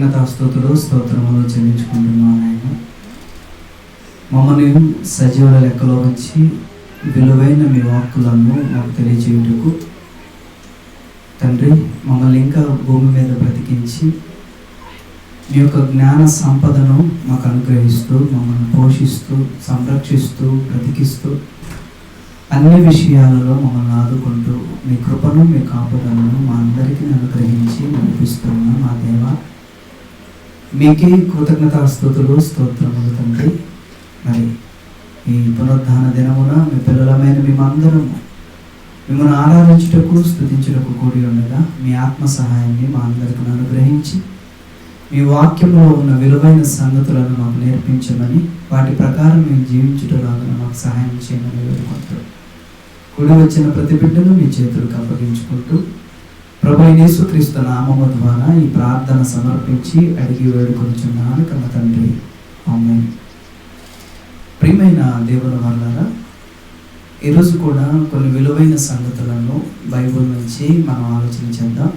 కృతజ్ఞతాస్తుతులు స్తోత్రములు చెల్లించుకుంటున్నాను ఆయన. మమ్మల్ని సజీవుల లెక్కలో వచ్చి విలువైన మీ వాక్కులను మాకు తెలియజేయుటకు తండ్రి, మమ్మల్ని ఇంకా భూమి మీద బ్రతికించి మీ యొక్క జ్ఞాన సంపదను మాకు అనుగ్రహిస్తూ, మమ్మల్ని పోషిస్తూ, సంరక్షిస్తూ, బ్రతికిస్తూ, అన్ని విషయాలలో మమ్మల్ని ఆదుకుంటూ మీ కృపను, మీ కాపుదలను మా అందరికీ అనుగ్రహించి నడిపిస్తున్న మా దేవ, మీకే కృతజ్ఞతాస్తుతులు స్తోత్రములు తండ్రి. మరి ఈ పునరుద్ధాన దినమున మీ పిల్లలమైన మేమందరము మిమ్మల్ని ఆరాధించుటకు, స్తుతించుటకు కూడి ఉండగా మీ ఆత్మ సహాయాన్ని మా అందరికీ అనుగ్రహించి మీ వాక్యంలో ఉన్న విలువైన సంగతులను మాకు నేర్పించమని, వాటి ప్రకారం మేము జీవించుటలాగా మాకు సహాయం చేయమని వేడుకుంటూ కూడి వచ్చిన ప్రతి బిడ్డను మీ చేతులకు అప్పగించుకుంటూ ప్రభువైన యేసుక్రీస్తు నామము ద్వారా ఈ ప్రార్థన సమర్పించి అడిగి వేడుకొనుచున్నాను కన్న తండ్రి, ఆమేన్. ప్రియమైన దేవుని వల్లారా, ఈరోజు కూడా కొన్ని విలువైన సంగతులను బైబిల్ నుంచి మనం ఆలోచన చేద్దాం.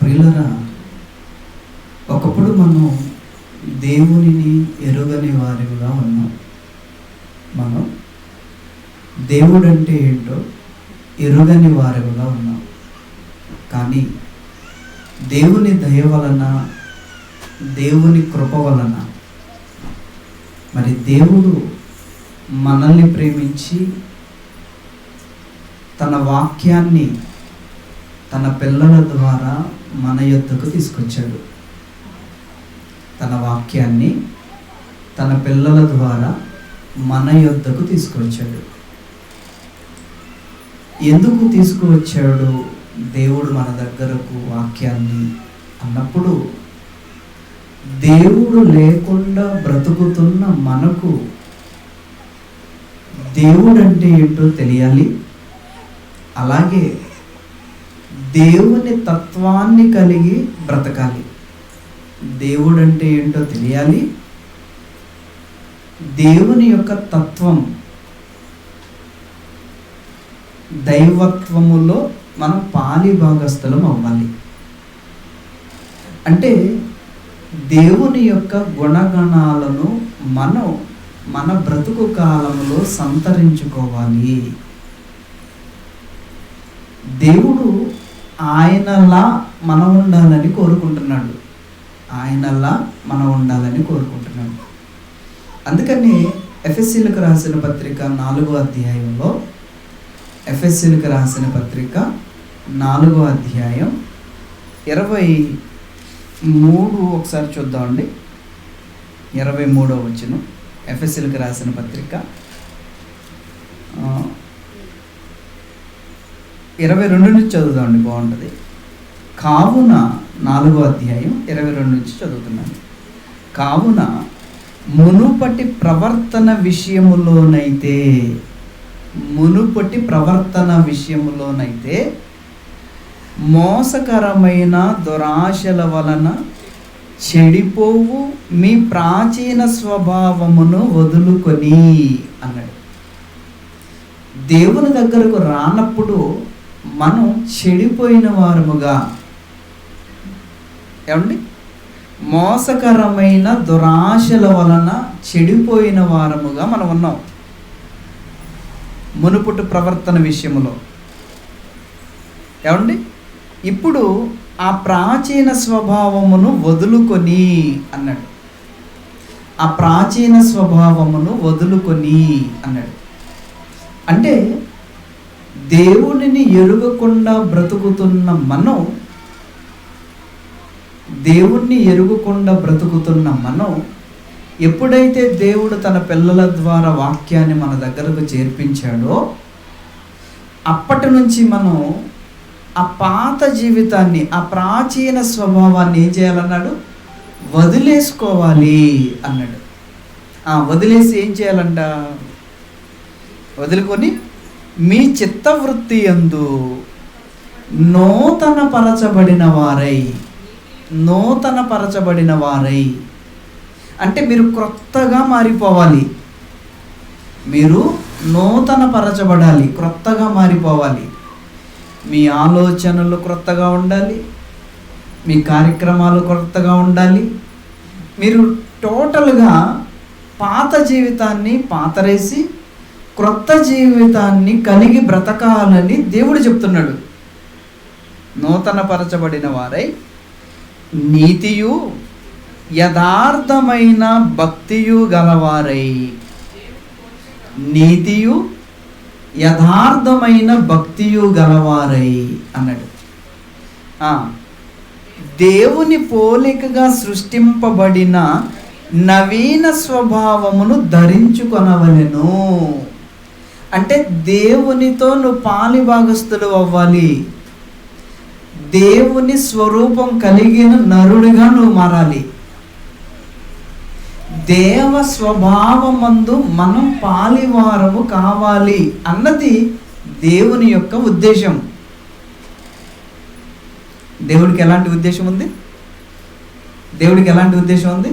ప్రియులారా, ఒకప్పుడు మనం దేవునిని ఎరుగని వారిగా ఉన్నాం. మనం దేవుడు అంటే ఏంటో ఎరుగని వారిగా ఉన్నాం. కానీ దేవుని దయ వలన, దేవుని కృప వలన మరి దేవుడు మనల్ని ప్రేమించి తన వాక్యాన్ని తన పిల్లల ద్వారా మన యొద్దకు తీసుకొచ్చాడు. తన వాక్యాన్ని తన పిల్లల ద్వారా మన యొద్దకు తీసుకొచ్చాడు. ఎందుకు తీసుకువచ్చాడు దేవుడు మన దగ్గరకు వాక్యాన్ని అన్నప్పుడు, దేవుడు లేకుండా బ్రతుకుతున్న మనకు దేవుడు అంటే ఏంటో తెలియాలి. అలాగే దేవుని తత్వాన్ని కలిగి బ్రతకాలి. దేవుడు అంటే ఏంటో తెలియాలి. దేవుని యొక్క తత్వం, దైవత్వములో మనం పాలి భాగస్థలం అవ్వాలి. అంటే దేవుని యొక్క గుణగణాలను మనం మన బ్రతుకు కాలంలో సంతరించుకోవాలి. దేవుడు ఆయనలా మనం ఉండాలని కోరుకుంటున్నాడు. ఆయనలా మనం ఉండాలని కోరుకుంటున్నాడు. అందుకని ఎఫెసీయులకు రాసిన పత్రిక 4వ అధ్యాయంలో, ఎఫెసీయులకు రాసిన పత్రిక 4వ అధ్యాయం 23 ఒకసారి చూద్దామండి. 23వ వచనం, ఎఫెసీయులకు రాసిన పత్రిక 22 నుంచి చదువుదామండి, బాగుంటుంది. కావున 4వ అధ్యాయం 22 నుంచి చదువుతున్నాను. కావున మునుపటి ప్రవర్తన విషయములోనైతే మోసకరమైన దురాశల వలన చెడిపోవు మీ ప్రాచీన స్వభావమును వదులుకొని అన్నాడు. దేవుని దగ్గరకు రానప్పుడు మనం చెడిపోయిన వారముగా, ఏమండి, మోసకరమైన దురాశల వలన చెడిపోయిన వారముగా మనం ఉన్నాం మునుపటి ప్రవర్తన విషయంలో. ఏమండి, ఇప్పుడు ఆ ప్రాచీన స్వభావమును వదులుకొని అన్నాడు. ఆ ప్రాచీన స్వభావమును వదులుకొని అన్నాడు. అంటే దేవునిని ఎరుగకుండా బ్రతుకుతున్న మనం, దేవుణ్ణి ఎరుగకుండా బ్రతుకుతున్న మనం ఎప్పుడైతే దేవుడు తన పిల్లల ద్వారా వాక్యాన్ని మన దగ్గరకు చేర్పించాడో అప్పటి నుంచి మనం ఆ పాత జీవితాన్ని, ఆ ప్రాచీన స్వభావాన్ని ఏం చేయాలన్నాడు? వదిలేసుకోవాలి అన్నాడు. వదిలేసి ఏం చేయాలంట? వదులుకొని మీ చిత్తవృత్తి యందు నూతన పరచబడిన వారై అంటే మీరు క్రొత్తగా మారిపోవాలి. మీరు నూతన పరచబడాలి, క్రొత్తగా మారిపోవాలి. మీ ఆలోచనలు క్రొత్తగా ఉండాలి, మీ కార్యక్రమాలు కొత్తగా ఉండాలి. మీరు టోటల్గా పాత జీవితాన్ని పాతరేసి క్రొత్త జీవితాన్ని కలిగి బ్రతకాలని దేవుడు చెప్తున్నాడు. నూతనపరచబడిన వారై నీతియు యథార్థమైన భక్తియు గలవారై, నీతియు యథార్థమైన భక్తియు గలవారై అన్నాడు. దేవుని పోలికగా సృష్టింపబడిన నవీన స్వభావమును ధరించుకొనవలెను. అంటే దేవునితో నువ్వు పాలిభాగస్తులు అవ్వాలి. దేవుని స్వరూపం కలిగిన నరుడిగా నువ్వు మారాలి. దేవ స్వభావమందు మనం పాలివారము కావాలి అన్నది దేవుని యొక్క ఉద్దేశం. దేవుడికి ఎలాంటి ఉద్దేశం ఉంది? దేవుడికి ఎలాంటి ఉద్దేశం ఉంది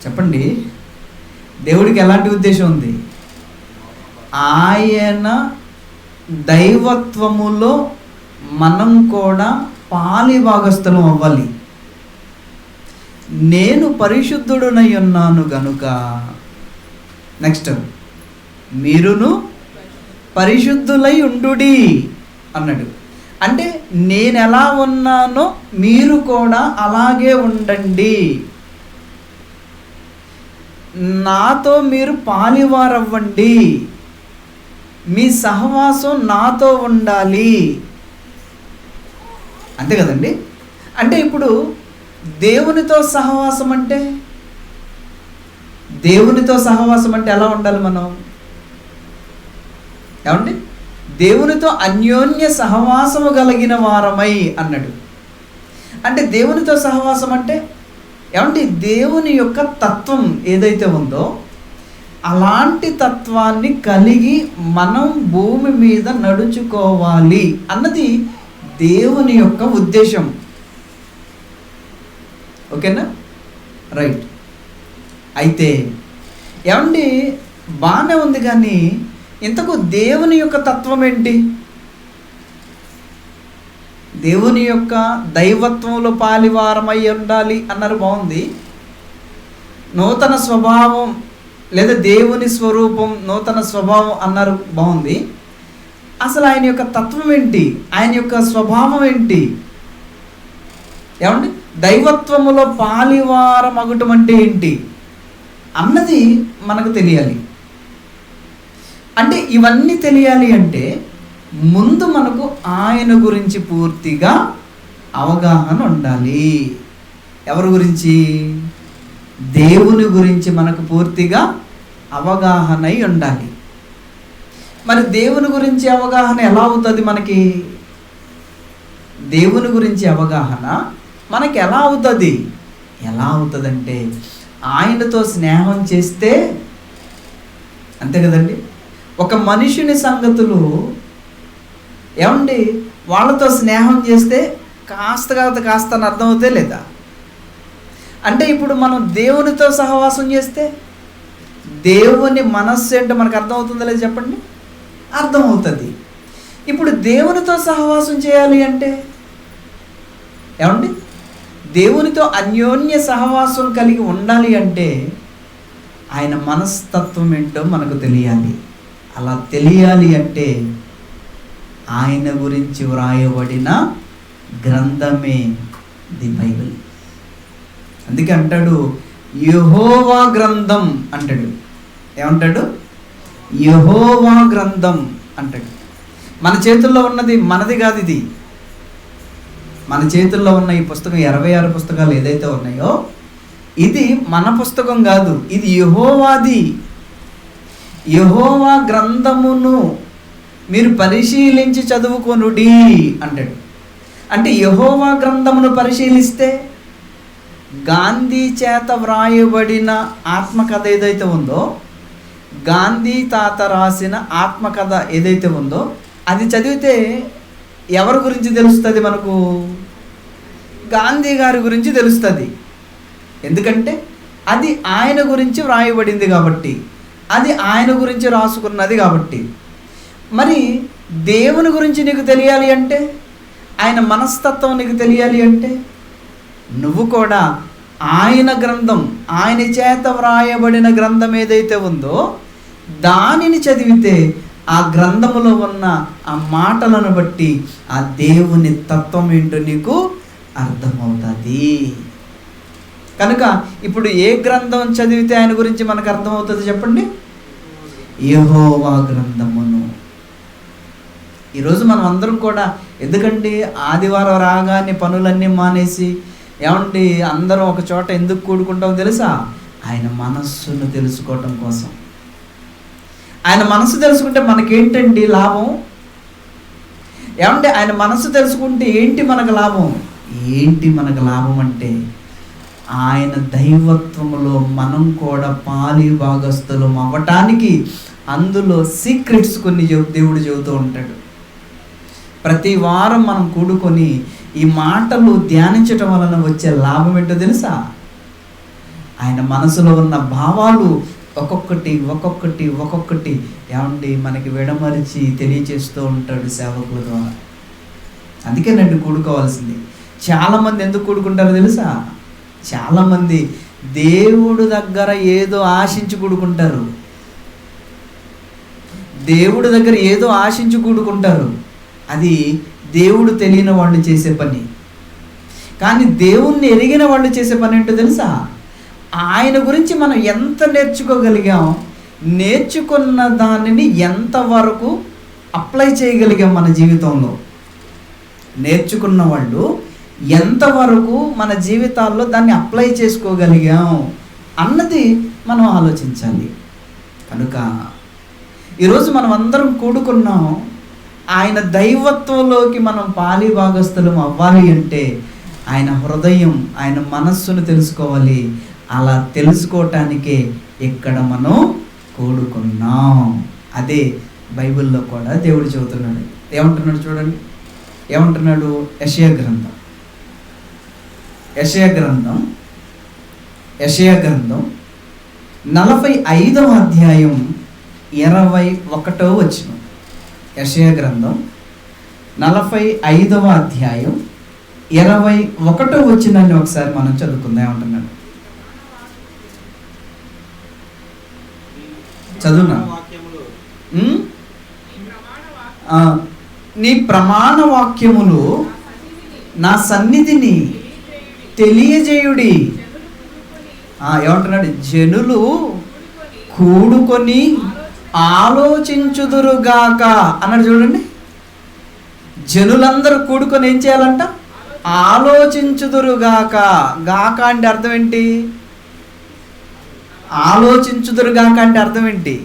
చెప్పండి. దేవుడికి ఎలాంటి ఉద్దేశం ఉంది? ఆయన దైవత్వములో మనం కూడా పాలిభాగస్థలం అవ్వాలి. నేను పరిశుద్ధుడనై ఉన్నాను గనుక, నెక్స్ట్ మీరును పరిశుద్ధులై ఉండుడి అన్నాడు. అంటే నేను ఎలా ఉన్నానో మీరు కూడా అలాగే ఉండండి. నాతో మీరు పాలివారవ్వండి. మీ సహవాసం నాతో ఉండాలి. అంతే కదండి. అంటే ఇప్పుడు దేవునితో సహవాసం అంటే ఎలా ఉండాలి మనం? ఏమండి? దేవునితో అన్యోన్య సహవాసము కలిగిన వారమై అన్నాడు. అంటే దేవునితో సహవాసం అంటే ఏమంటే దేవుని యొక్క తత్వం ఏదైతే ఉందో అలాంటి తత్వాన్ని కలిగి మనం భూమి మీద నడుచుకోవాలి అన్నది దేవుని యొక్క ఉద్దేశం. ఓకేనా? రైట్. అయితే ఏమండి బాగానే ఉంది, కానీ ఇంతకు దేవుని యొక్క తత్వం ఏంటి? దేవుని యొక్క దైవత్వంలో పాలివారమై ఉండాలి అన్నారు, బాగుంది. నూతన స్వభావం లేదా దేవుని స్వరూపం నూతన స్వభావం అన్నారు, బాగుంది. అసలు ఆయన యొక్క తత్వం ఏంటి? ఆయన యొక్క స్వభావం ఏంటి? ఏమండి? దైవత్వములో పాలివారమగటం అంటే ఏంటి అన్నది మనకు తెలియాలి. అంటే ఇవన్నీ తెలియాలి అంటే ముందు మనకు ఆయన గురించి పూర్తిగా అవగాహన ఉండాలి. ఎవరి గురించి? దేవుని గురించి మనకు పూర్తిగా అవగాహన ఉండాలి. మరి దేవుని గురించి అవగాహన ఎలా అవుతుంది మనకి? దేవుని గురించి అవగాహన మనకి ఎలా అవుతుంది? ఎలా అవుతుందంటే ఆయనతో స్నేహం చేస్తే. అంతే కదండి. ఒక మనుషుని సంగతులు ఏమండి వాళ్ళతో స్నేహం చేస్తే కాస్త అని అర్థమవుతే లేదా? అంటే ఇప్పుడు మనం దేవునితో సహవాసం చేస్తే దేవుని మనస్సు ఏంటో మనకు అర్థమవుతుందో లేదు చెప్పండి? అర్థమవుతుంది. ఇప్పుడు దేవునితో సహవాసం చేయాలి అంటే ఏమండి దేవునితో అన్యోన్య సహవాసం కలిగి ఉండాలి అంటే ఆయన మనస్తత్వం ఏంటో మనకు తెలియాలి. అలా తెలియాలి అంటే ఆయన గురించి వ్రాయబడిన గ్రంథమే ది బైబిల్. అందుకే అంటాడు యెహోవా గ్రంథం అంటాడు. ఏమంటాడు? యెహోవా గ్రంథం అంటాడు. మన చేతుల్లో ఉన్నది మనది కాదు. ఇది మన చేతుల్లో ఉన్న ఈ పుస్తకం 26 పుస్తకాలు ఏదైతే ఉన్నాయో ఇది మన పుస్తకం కాదు, ఇది యెహోవాది. యెహోవా గ్రంథమును మీరు పరిశీలించి చదువుకొనుడి అంటాడు. అంటే యెహోవా గ్రంథమును పరిశీలిస్తే గాంధీ చేత వ్రాయబడిన ఆత్మకథ ఏదైతే ఉందో, గాంధీ తాత రాసిన ఆత్మకథ ఏదైతే ఉందో అది చదివితే ఎవరి గురించి తెలుస్తుంది మనకు? గాంధీ గారి గురించి తెలుస్తుంది. ఎందుకంటే అది ఆయన గురించి వ్రాయబడింది కాబట్టి, అది ఆయన గురించి రాసుకున్నది కాబట్టి. మరి దేవుని గురించి నీకు తెలియాలి అంటే ఆయన మనస్తత్వం నీకు తెలియాలి అంటే నువ్వు కూడా ఆయన గ్రంథం, ఆయన చేత వ్రాయబడిన గ్రంథం ఏదైతే ఉందో దానిని చదివితే ఆ గ్రంథములో ఉన్న ఆ మాటలను బట్టి ఆ దేవుని తత్వం ఏంటో నీకు అర్థమవుతుంది. కనుక ఇప్పుడు ఏ గ్రంథం చదివితే ఆయన గురించి మనకు అర్థమవుతుంది చెప్పండి? యెహోవా గ్రంథమును. ఈరోజు మనం అందరం కూడా ఎందుకండి ఆదివారం రాగానే పనులన్నీ మానేసి ఏమండి అందరం ఒక చోట ఎందుకు కూడుకుంటాం తెలుసా? ఆయన మనస్సును తెలుసుకోవటం కోసం. ఆయన మనసు తెలుసుకుంటే మనకేంటండి లాభం? ఏమంటే ఆయన మనసు తెలుసుకుంటే ఏంటి మనకు లాభం? ఏంటి మనకు లాభం అంటే ఆయన దైవత్వములో మనం కూడా పాలి భాగస్థులం అవ్వటానికి అందులో సీక్రెట్స్ కొన్ని దేవుడు చెబుతూ ఉంటాడు. ప్రతి వారం మనం కూడుకొని ఈ మాటలు ధ్యానించటం వలన వచ్చే లాభం ఏంటో తెలుసా? ఆయన మనసులో ఉన్న భావాలు ఒక్కొక్కటి ఏమండి మనకి విడమరిచి తెలియచేస్తూ ఉంటాడు సేవకుల ద్వారా. అందుకేనండి కూడుకోవాల్సింది. చాలామంది ఎందుకు కూడుకుంటారో తెలుసా? చాలామంది దేవుడు దగ్గర ఏదో ఆశించి కూడుకుంటారు. దేవుడి దగ్గర ఏదో ఆశించి కూడుకుంటారు. అది దేవుడు తెలియని వాళ్ళు చేసే పని. కానీ దేవుణ్ణి ఎరిగిన వాళ్ళు చేసే పని ఏంటో తెలుసా? ఆయన గురించి మనం ఎంత నేర్చుకోగలిగాం, నేర్చుకున్న దానిని ఎంతవరకు అప్లై చేయగలిగాం మన జీవితంలో, నేర్చుకున్న వాళ్ళు ఎంతవరకు మన జీవితాల్లో దాన్ని అప్లై చేసుకోగలిగాం అన్నది మనం ఆలోచించాలి. కనుక ఈరోజు మనం అందరం కూడుకున్నాం. ఆయన దైవత్వంలోకి మనం పాలి భాగస్థులం అవ్వాలి అంటే ఆయన హృదయం, ఆయన మనస్సును తెలుసుకోవాలి. అలా తెలుసుకోవటానికే ఇక్కడ మనం కూడుకున్నాం. అదే బైబిల్లో కూడా దేవుడు చెబుతున్నాడు. ఏమంటున్నాడు చూడండి, ఏమంటున్నాడు? యెషయా గ్రంథం 45వ అధ్యాయం 21వ వచనం. యెషయా గ్రంథం 45వ అధ్యాయం 21వ వచనాన్ని ఒకసారి మనం చదువుకుందాం. ఏమంటున్నాడు? చదువునా? నీ ప్రమాణ వాక్యములు నా సన్నిధిని తెలియజేయుడి. ఏమంటున్నాడు? జనులు కూడుకొని ఆలోచించుదురుగాక అన్నాడు. చూడండి, జనులందరూ కూడుకొని ఏం చేయాలంట? ఆలోచించుదురుగాక. గాక అంటే అర్థం ఏంటి? ఆలోచించుదురుగాక అంటే అర్థం ఏంటి?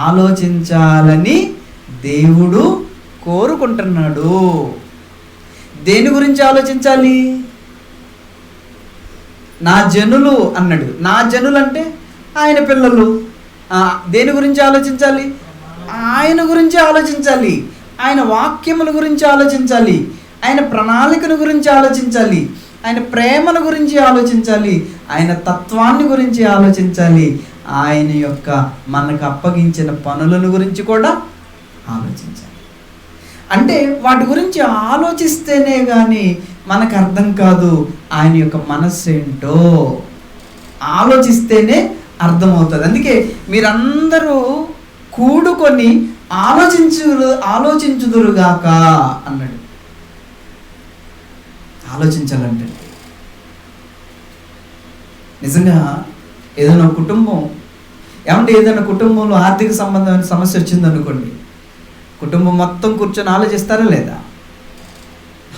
ఆలోచించాలని దేవుడు కోరుకుంటున్నాడు. దేని గురించి ఆలోచించాలి? నా జనులు అన్నాడు. నా జనులు అంటే ఆయన పిల్లలు. దేని గురించి ఆలోచించాలి? ఆయన గురించి ఆలోచించాలి. ఆయన వాక్యముల గురించి ఆలోచించాలి. ఆయన ప్రణాళికను గురించి ఆలోచించాలి. ఆయన ప్రేమను గురించి ఆలోచించాలి. ఆయన తత్వాన్ని గురించి ఆలోచించాలి. ఆయన యొక్క మనకు అప్పగించిన పనులను గురించి కూడా ఆలోచించాలి. అంటే వాటి గురించి ఆలోచిస్తేనే కానీ మనకు అర్థం కాదు ఆయన యొక్క మనస్సు ఏంటో. ఆలోచిస్తేనే అర్థమవుతుంది. అందుకే మీరందరూ కూడుకొని ఆలోచించుదురుగాక అన్నాడు. ఆలోచించాలంటే నిజంగా ఏదైనా కుటుంబం, ఏమంటే ఏదైనా కుటుంబంలో ఆర్థిక సంబంధమైన సమస్య వచ్చిందనుకోండి, కుటుంబం మొత్తం కూర్చొని ఆలోచిస్తారా లేదా?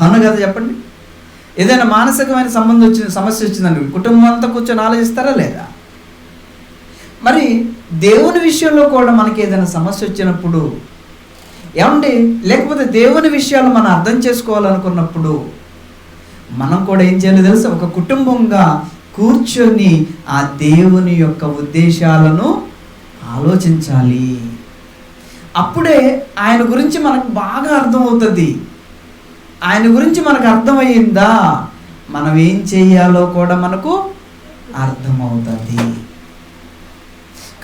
అవును కదా చెప్పండి. ఏదైనా మానసికమైన సమస్య వచ్చిందనుకోండి, కుటుంబం అంతా కూర్చొని ఆలోచిస్తారా లేదా? మరి దేవుని విషయంలో కూడా మనకి ఏదైనా సమస్య వచ్చినప్పుడు, ఏమండి లేకపోతే దేవుని విషయాలు మనం అర్థం చేసుకోవాలనుకున్నప్పుడు మనం కూడా ఏం చేయాలి తెలుసా? ఒక కుటుంబంగా కూర్చొని ఆ దేవుని యొక్క ఉద్దేశాలను ఆలోచించాలి. అప్పుడే ఆయన గురించి మనకు బాగా అర్థమవుతుంది. ఆయన గురించి మనకు అర్థమయ్యిందా, మనం ఏం చేయాలో కూడా మనకు అర్థమవుతుంది.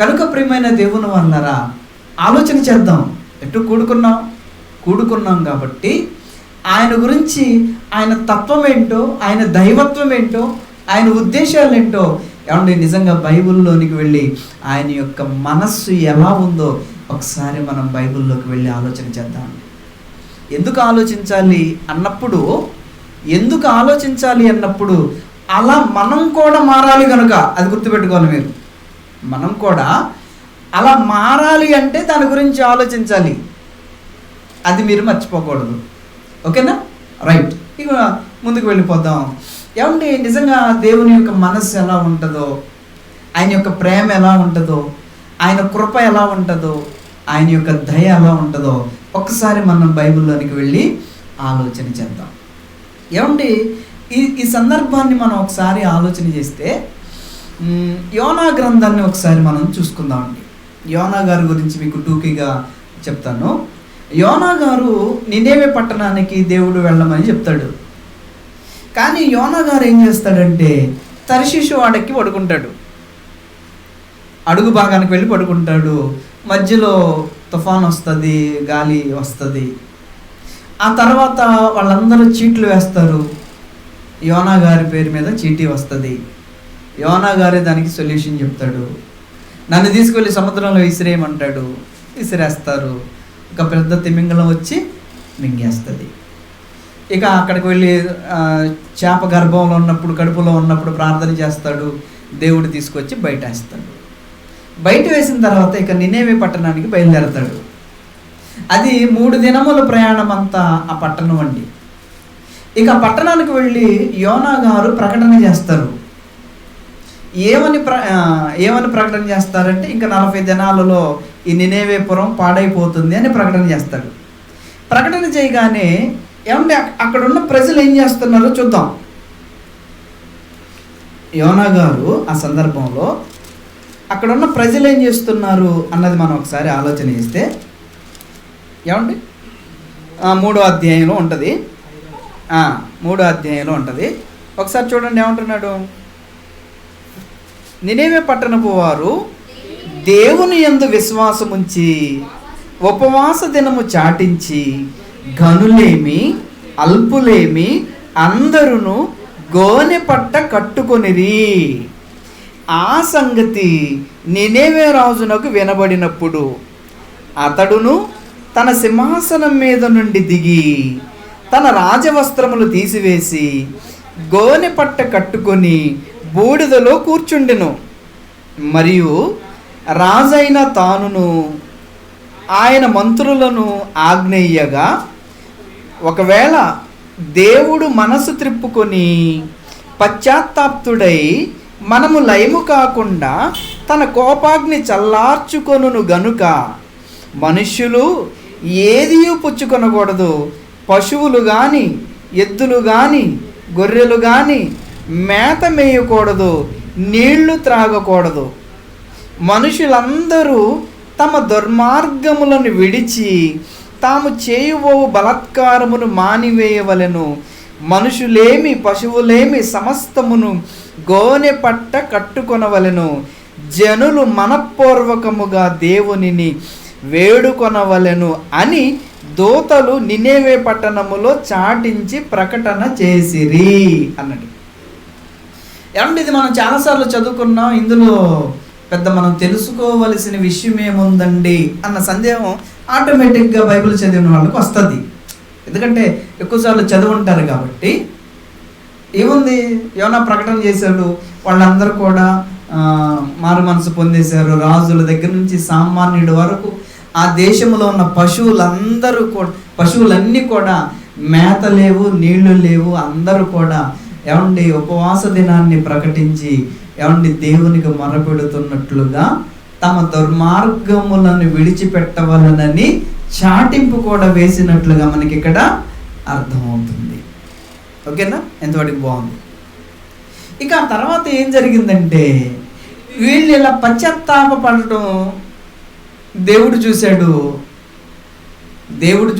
కనుక ప్రియమైన దేవుని వల్లరా ఆలోచన చేద్దాం. ఎటు కూడుకున్నాం కాబట్టి ఆయన గురించి, ఆయన తత్వం ఏంటో, ఆయన దైవత్వం ఏంటో, ఆయన ఉద్దేశాలు ఏంటో ఏమంటే నిజంగా బైబిల్లోనికి వెళ్ళి ఆయన యొక్క మనస్సు ఎలా ఉందో ఒకసారి మనం బైబిల్లోకి వెళ్ళి ఆలోచన చేద్దాం. ఎందుకు ఆలోచించాలి అన్నప్పుడు అలా మనం కూడా మారాలి కనుక, అది గుర్తుపెట్టుకోవాలి మీరు. మనం కూడా అలా మారాలి అంటే దాని గురించి ఆలోచించాలి, అది మీరు మర్చిపోకూడదు. ఓకేనా? రైట్. ఇక ముందుకు వెళ్ళిపోదాం. ఏమంటే నిజంగా దేవుని యొక్క మనస్సు ఎలా ఉంటుందో, ఆయన యొక్క ప్రేమ ఎలా ఉంటుందో, ఆయన కృప ఎలా ఉంటుందో, ఆయన యొక్క దయ ఎలా ఉంటుందో ఒక్కసారి మనం బైబిల్లోనికి వెళ్ళి ఆలోచన చేద్దాం. ఏమంటే ఈ సందర్భాన్ని మనం ఒకసారి ఆలోచన చేస్తే యోనా గ్రంథాన్ని ఒకసారి మనం చూసుకుందామండి. యోనా గారి గురించి మీకు టూకీగా చెప్తాను. యోనా గారు నినేవే పట్టణానికి దేవుడు వెళ్ళమని చెప్తాడు. కానీ యోనా గారు ఏం చేస్తాడంటే తర్షీషు వాడకి పడుకుంటాడు, అడుగు భాగానికి వెళ్ళి పడుకుంటాడు. మధ్యలో తుఫాన్ వస్తుంది, గాలి వస్తుంది. ఆ తర్వాత వాళ్ళందరూ చీట్లు వేస్తారు, యోనా గారి పేరు మీద చీటీ వస్తుంది. యోనా గారే దానికి సొల్యూషన్ చెప్తాడు. నన్ను తీసుకెళ్ళి సముద్రంలో విసిరేయమంటాడు, విసిరేస్తారు. ఒక పెద్ద తిమింగలం వచ్చి మింగేస్తుంది. ఇక అక్కడికి వెళ్ళి చేప గర్భంలో ఉన్నప్పుడు, కడుపులో ఉన్నప్పుడు ప్రార్థన చేస్తాడు, దేవుడు తీసుకొచ్చి బయట వేస్తాడు. బయట వేసిన తర్వాత ఇక నినేవే పట్టణానికి బయలుదేరతాడు. అది 3 దినముల ప్రయాణం అంతా ఆ పట్టణం అండి. ఇక పట్టణానికి వెళ్ళి యోనా గారు ప్రకటన చేస్తారు. ఏమని ప్రకటన చేస్తారంటే ఇంకా 40 దినాలలో ఈ నినేవేపురం పాడైపోతుంది అని ప్రకటన చేస్తాడు. ప్రకటన చేయగానే ఏమంటే అక్కడ ఉన్న ప్రజలు ఏం చేస్తున్నారో చూద్దాం. యోనా గారు ఆ సందర్భంలో అక్కడ ఉన్న ప్రజలు ఏం చేస్తున్నారు అన్నది మనం ఒకసారి ఆలోచన చేస్తే ఏమండి 3వ అధ్యాయంలో ఉంటుంది. 3వ అధ్యాయంలో ఉంటుంది. ఒకసారి చూడండి ఏమంటున్నాడు. నినేవే పట్టణపు వారు దేవుని యందు విశ్వాసముంచి ఉపవాస దినము చాటించి ఘనులేమి అల్పులేమి అందరును గోనె పట్ట కట్టుకొనిరి. ఆ సంగతి నినేవే రాజునకు వినబడినప్పుడు అతడును తన సింహాసనం మీద నుండి దిగి తన రాజవస్త్రములు తీసివేసి గోనె పట్ట కట్టుకొని బూడిదలో కూర్చుండెను. మరియు రాజైన తానును ఆయన మంత్రులను ఆజ్ఞేయగా, ఒకవేళ దేవుడు మనసు త్రిప్పుకొని పశ్చాత్తాప్తుడై మనము లయము కాకుండా తన కోపాగ్ని చల్లార్చుకొనును గనుక మనుష్యులు ఏదియూ పుచ్చుకొనకూడదు. పశువులు కానీ, ఎద్దులు కానీ, గొర్రెలు కానీ మేత మేయకూడదు, నీళ్లు త్రాగకూడదు. మనుషులందరూ తమ దుర్మార్గములను విడిచి తాము చేయువో బలాత్కారమును మానివేయవలెను. మనుషులేమి పశువులేమి సమస్తమును గోనె పట్ట కట్టుకొనవలెను. జనులు మనపూర్వకముగా దేవునిని వేడుకొనవలెను అని దూతలు నినేవే పట్టణములో చాటించి ప్రకటన చేసిరి అన్నది. ఏమంటే ఇది మనం చాలాసార్లు చదువుకున్నాం. ఇందులో పెద్ద మనం తెలుసుకోవలసిన విషయం ఏముందండి అన్న సందేహం ఆటోమేటిక్గా బైబిల్ చదివిన వాళ్ళకి వస్తుంది. ఎందుకంటే ఎక్కువసార్లు చదువుంటారు కాబట్టి. ఏముంది, యోనా ప్రకటన చేశాడు, వాళ్ళందరూ కూడా మారు మనసు పొందేశారు. రాజుల దగ్గర నుంచి సామాన్యుడి వరకు ఆ దేశంలో ఉన్న పశువులన్నీ కూడా మేత లేవు, నీళ్లు లేవు. అందరూ కూడా ఏమండి ఉపవాస దినాన్ని ప్రకటించి ఏమండి దేవునికి మొరపెడుతున్నట్లుగా తమ దుర్మార్గములను విడిచిపెట్టవలనని చాటింపు కూడా వేసినట్లుగా మనకి ఇక్కడ అర్థమవుతుంది. ఓకేనా? ఎంతవరకు బాగుంది. ఇక ఆ తర్వాత ఏం జరిగిందంటే వీళ్ళు ఇలా పశ్చాత్తాపడటం దేవుడు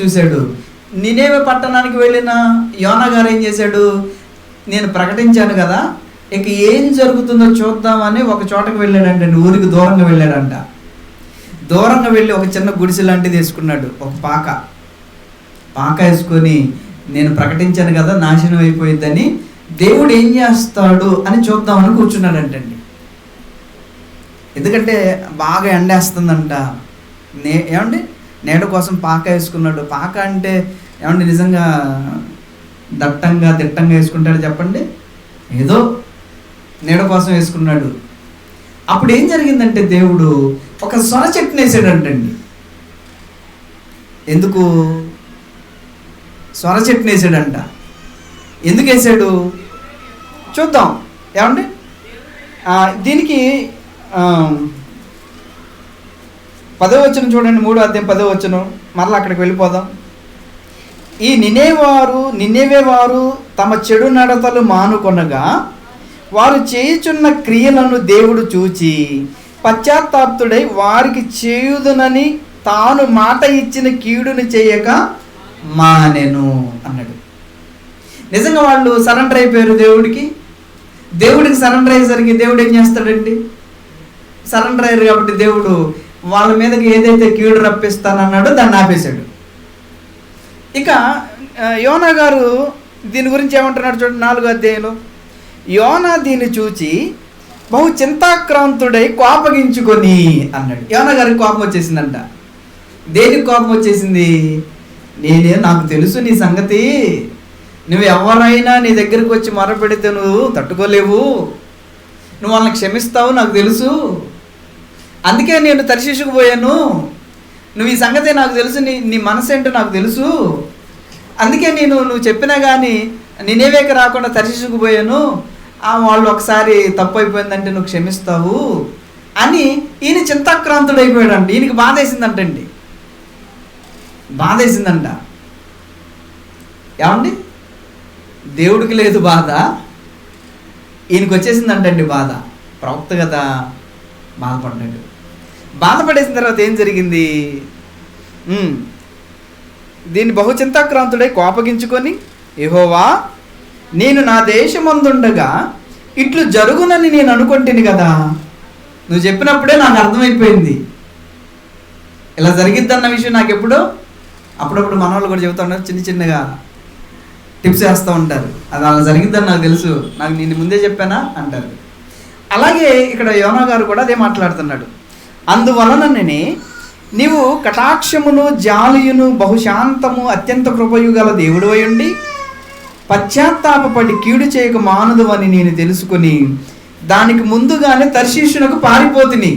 చూశాడు. నినేవే పట్టణానికి వెళ్ళిన యోనా గారు ఏం చేశాడు, నేను ప్రకటించాను కదా, ఇక ఏం జరుగుతుందో చూద్దామని ఒక చోటకు వెళ్ళాడంట, ఊరికి దూరంగా వెళ్ళాడంట. దూరంగా వెళ్ళి ఒక చిన్న గుడిసె లాంటిది వేసుకున్నాడు, ఒక పాక. పాక వేసుకొని నేను ప్రకటించాను కదా నాశనం అయిపోయిద్దని, దేవుడు ఏం చేస్తాడు అని చూద్దామని కూర్చున్నాడంటండి. ఎందుకంటే బాగా ఎండేస్తుందంట. ఏమండి నీడ కోసం పాక వేసుకున్నాడు. పాక అంటే ఏమండి నిజంగా దట్టంగా దిట్టంగా వేసుకుంటాడు చెప్పండి? ఏదో నీడ కోసం వేసుకున్నాడు. అప్పుడు ఏం జరిగిందంటే దేవుడు ఒక సొర చెట్టుని వేసాడంటండి. ఎందుకు సొర చెట్టుని వేసాడంట? ఎందుకు వేసాడు చూద్దాం. ఏమండి దీనికి 10వ వచనం చూడండి, 3వ అధ్యాయం 10వ వచనం. మరలా అక్కడికి వెళ్ళిపోదాం. ఈ నినేవే వారు తమ చెడు నడతలు మానుకొనగా వారు చేయుచున్న క్రియలను దేవుడు చూచి పశ్చాత్తాప్తుడై వారికి చేయుదునని తాను మాట ఇచ్చిన కీడుని చేయక మానెను అన్నాడు. నిజంగా వాళ్ళు సరెండర్ అయిపోయారు దేవుడికి సరెండర్ అయ్యేసరికి దేవుడు ఏం చేస్తాడండి? సరెండర్ అయ్యారు కాబట్టి దేవుడు వాళ్ళ మీదకి ఏదైతే కీడు రప్పిస్తానన్నాడో దాన్ని ఆపేశాడు. ఇక యోనా గారు దీని గురించి ఏమంటున్నాడు చూడండి, 4వ అధ్యాయంలో. యోనా దీన్ని చూచి బహు చింతాక్రాంతుడై కోపగించుకొని అన్నాడు. యోనా గారికి కోపం వచ్చేసిందంట. దేనికి కోపం వచ్చేసింది? నాకు తెలుసు నీ సంగతి, నువ్వు ఎవరైనా నీ దగ్గరికి వచ్చి మొరపెడితే నువ్వు తట్టుకోలేవు, నువ్వు వాళ్ళని క్షమిస్తావు నాకు తెలుసు, అందుకే నేను తర్షీషుకు పోయాను, నువ్వు ఈ సంగతే నాకు తెలుసు, నీ మనసు ఏంటో నాకు తెలుసు, అందుకే నువ్వు చెప్పినా కానీ నినేవేకి రాకుండా తర్షీషుకు పోయాను, వాళ్ళు ఒకసారి తప్పు అయిపోయిందంటే నువ్వు క్షమిస్తావు అని ఈయన చింతాక్రాంతుడు అయిపోయాడంట. ఈయనకి బాధేసిందంటండి, బాధేసిందంట. ఏమండి దేవుడికి లేదు బాధ, ఈయనకి వచ్చేసిందంటండి బాధ. ప్రవక్త కదా బాధపడ్డాడు. బాధపడేసిన తర్వాత ఏం జరిగింది? దీన్ని బహు చింతాక్రాంతుడై కోపగించుకొని, యెహోవా నేను నా దేశమందుండగా ఇట్లు జరుగునని నేను అనుకుంటుని కదా, నువ్వు చెప్పినప్పుడే నాకు అర్థమైపోయింది ఇలా జరిగిద్దన్న విషయం. నాకు అప్పుడప్పుడు మన వాళ్ళు కూడా చెబుతూ ఉంటారు, చిన్నగా టిప్స్ వేస్తూ ఉంటారు, అది అలా జరిగిద్దని నాకు తెలుసు, నాకు నేను ముందే చెప్పానా అంటారు. అలాగే ఇక్కడ యోనా గారు కూడా అదే మాట్లాడుతున్నాడు. అందువలననే నీవు కటాక్షమును జాలియును బహుశాంతము అత్యంత కృపయు గల దేవుడు అయ్యుండి పశ్చాత్తాపడి కీడు చేయక మానదు అని నేను తెలుసుకుని దానికి ముందుగానే తర్షీషునకు పారిపోతుని.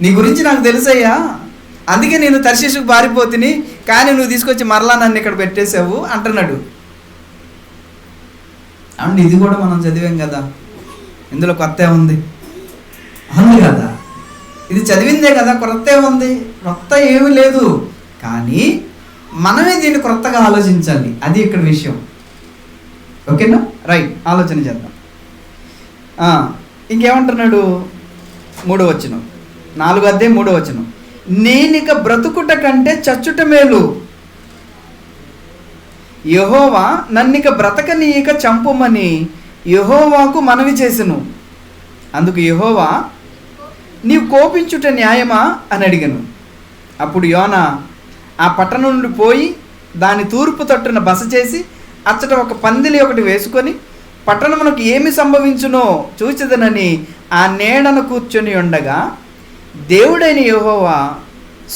నీ గురించి నాకు తెలుసయ్యా, అందుకే నేను తర్షీషుకు పారిపోతుని, కానీ నువ్వు తీసుకొచ్చి మరలా నన్ను ఇక్కడ పెట్టేశావు అంటున్నాడు. అండ్ ఇది కూడా మనం చదివాం కదా, ఇందులో కొత్త ఉంది అవును కదా, ఇది చదివిందే కదా, కొత్త ఉంది, కొత్త ఏమీ లేదు, కానీ మనమే దీన్ని కొత్తగా ఆలోచించాలి, అది ఇక్కడ విషయం. ఓకేనా? రైట్, ఆలోచన చేద్దాం. ఇంకేమంటున్నాడు? 3వ వచనం, 4వ అధ్యాయం 3వ వచనం. నేనిక బ్రతుకుట కంటే చచ్చుట మేలు, యెహోవా నన్నిక బ్రతకనీయక చంపుమని యెహోవాకు మనవి చేసెను. అందుకు యెహోవా నీవు కోపించుట న్యాయమా అని అడిగాను. అప్పుడు యోనా ఆ పట్టణం నుండి పోయి దాని తూర్పు తట్టున బస చేసి అచ్చట ఒక పందిలి ఒకటి వేసుకొని పట్టణమునకు ఏమి సంభవించునో చూచెదనని ఆ నీడను కూర్చొని ఉండగా దేవుడైన యెహోవా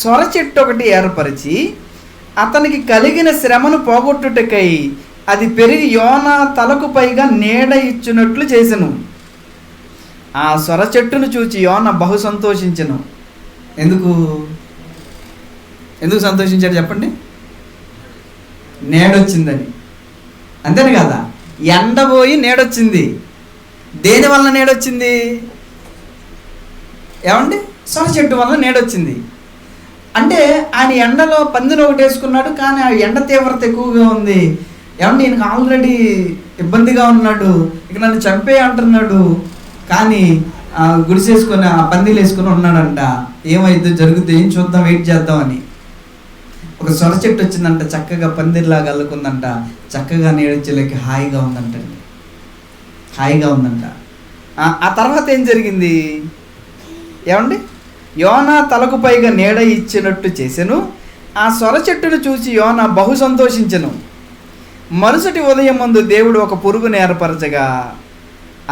సొర చెట్టు ఒకటి ఏర్పరిచి అతనికి కలిగిన శ్రమను పోగొట్టుటకై అది పెరిగి యోనా తలకు పైగా నీడ ఇచ్చినట్లు చేసెను. ఆ సొర చెట్టును చూచి యోనా బహు సంతోషించెను. ఎందుకు సంతోషించాడు చెప్పండి? నీడొచ్చిందని. అంతేనే కదా, ఎండబోయి నీడొచ్చింది. దేని వల్ల నీడొచ్చింది? ఏమండి? సొర చెట్టు వల్ల నీడొచ్చింది. అంటే ఆయన ఎండలో పందిని ఒకటి వేసుకున్నాడు, కానీ ఆ ఎండ తీవ్రత ఎక్కువగా ఉంది. ఏమంటే ఈయనకు ఆల్రెడీ ఇబ్బందిగా ఉన్నాడు, ఇక నన్ను చంపే అంటున్నాడు, కానీ గుడిసేసుకొని ఆ పందిలు వేసుకొని ఉన్నాడంట. ఏమైందో జరుగుతుంది, ఏం చూద్దాం, వెయిట్ చేద్దామని. ఒక సొర చెట్టు వచ్చిందంట, చక్కగా పందిరిలాగా అల్లుకుందంట, చక్కగా నీడొచ్చేలోకి హాయిగా ఉందంటండి, హాయిగా ఉందంట. ఆ తర్వాత ఏం జరిగింది? ఏమండి? యోనా తలకు పైగా నీడ ఇచ్చినట్టు చేసెను, ఆ సొర చెట్టును చూసి యోనా బహు సంతోషించెను. మరుసటి ఉదయం మందు దేవుడు ఒక పురుగును ఏర్పరచగా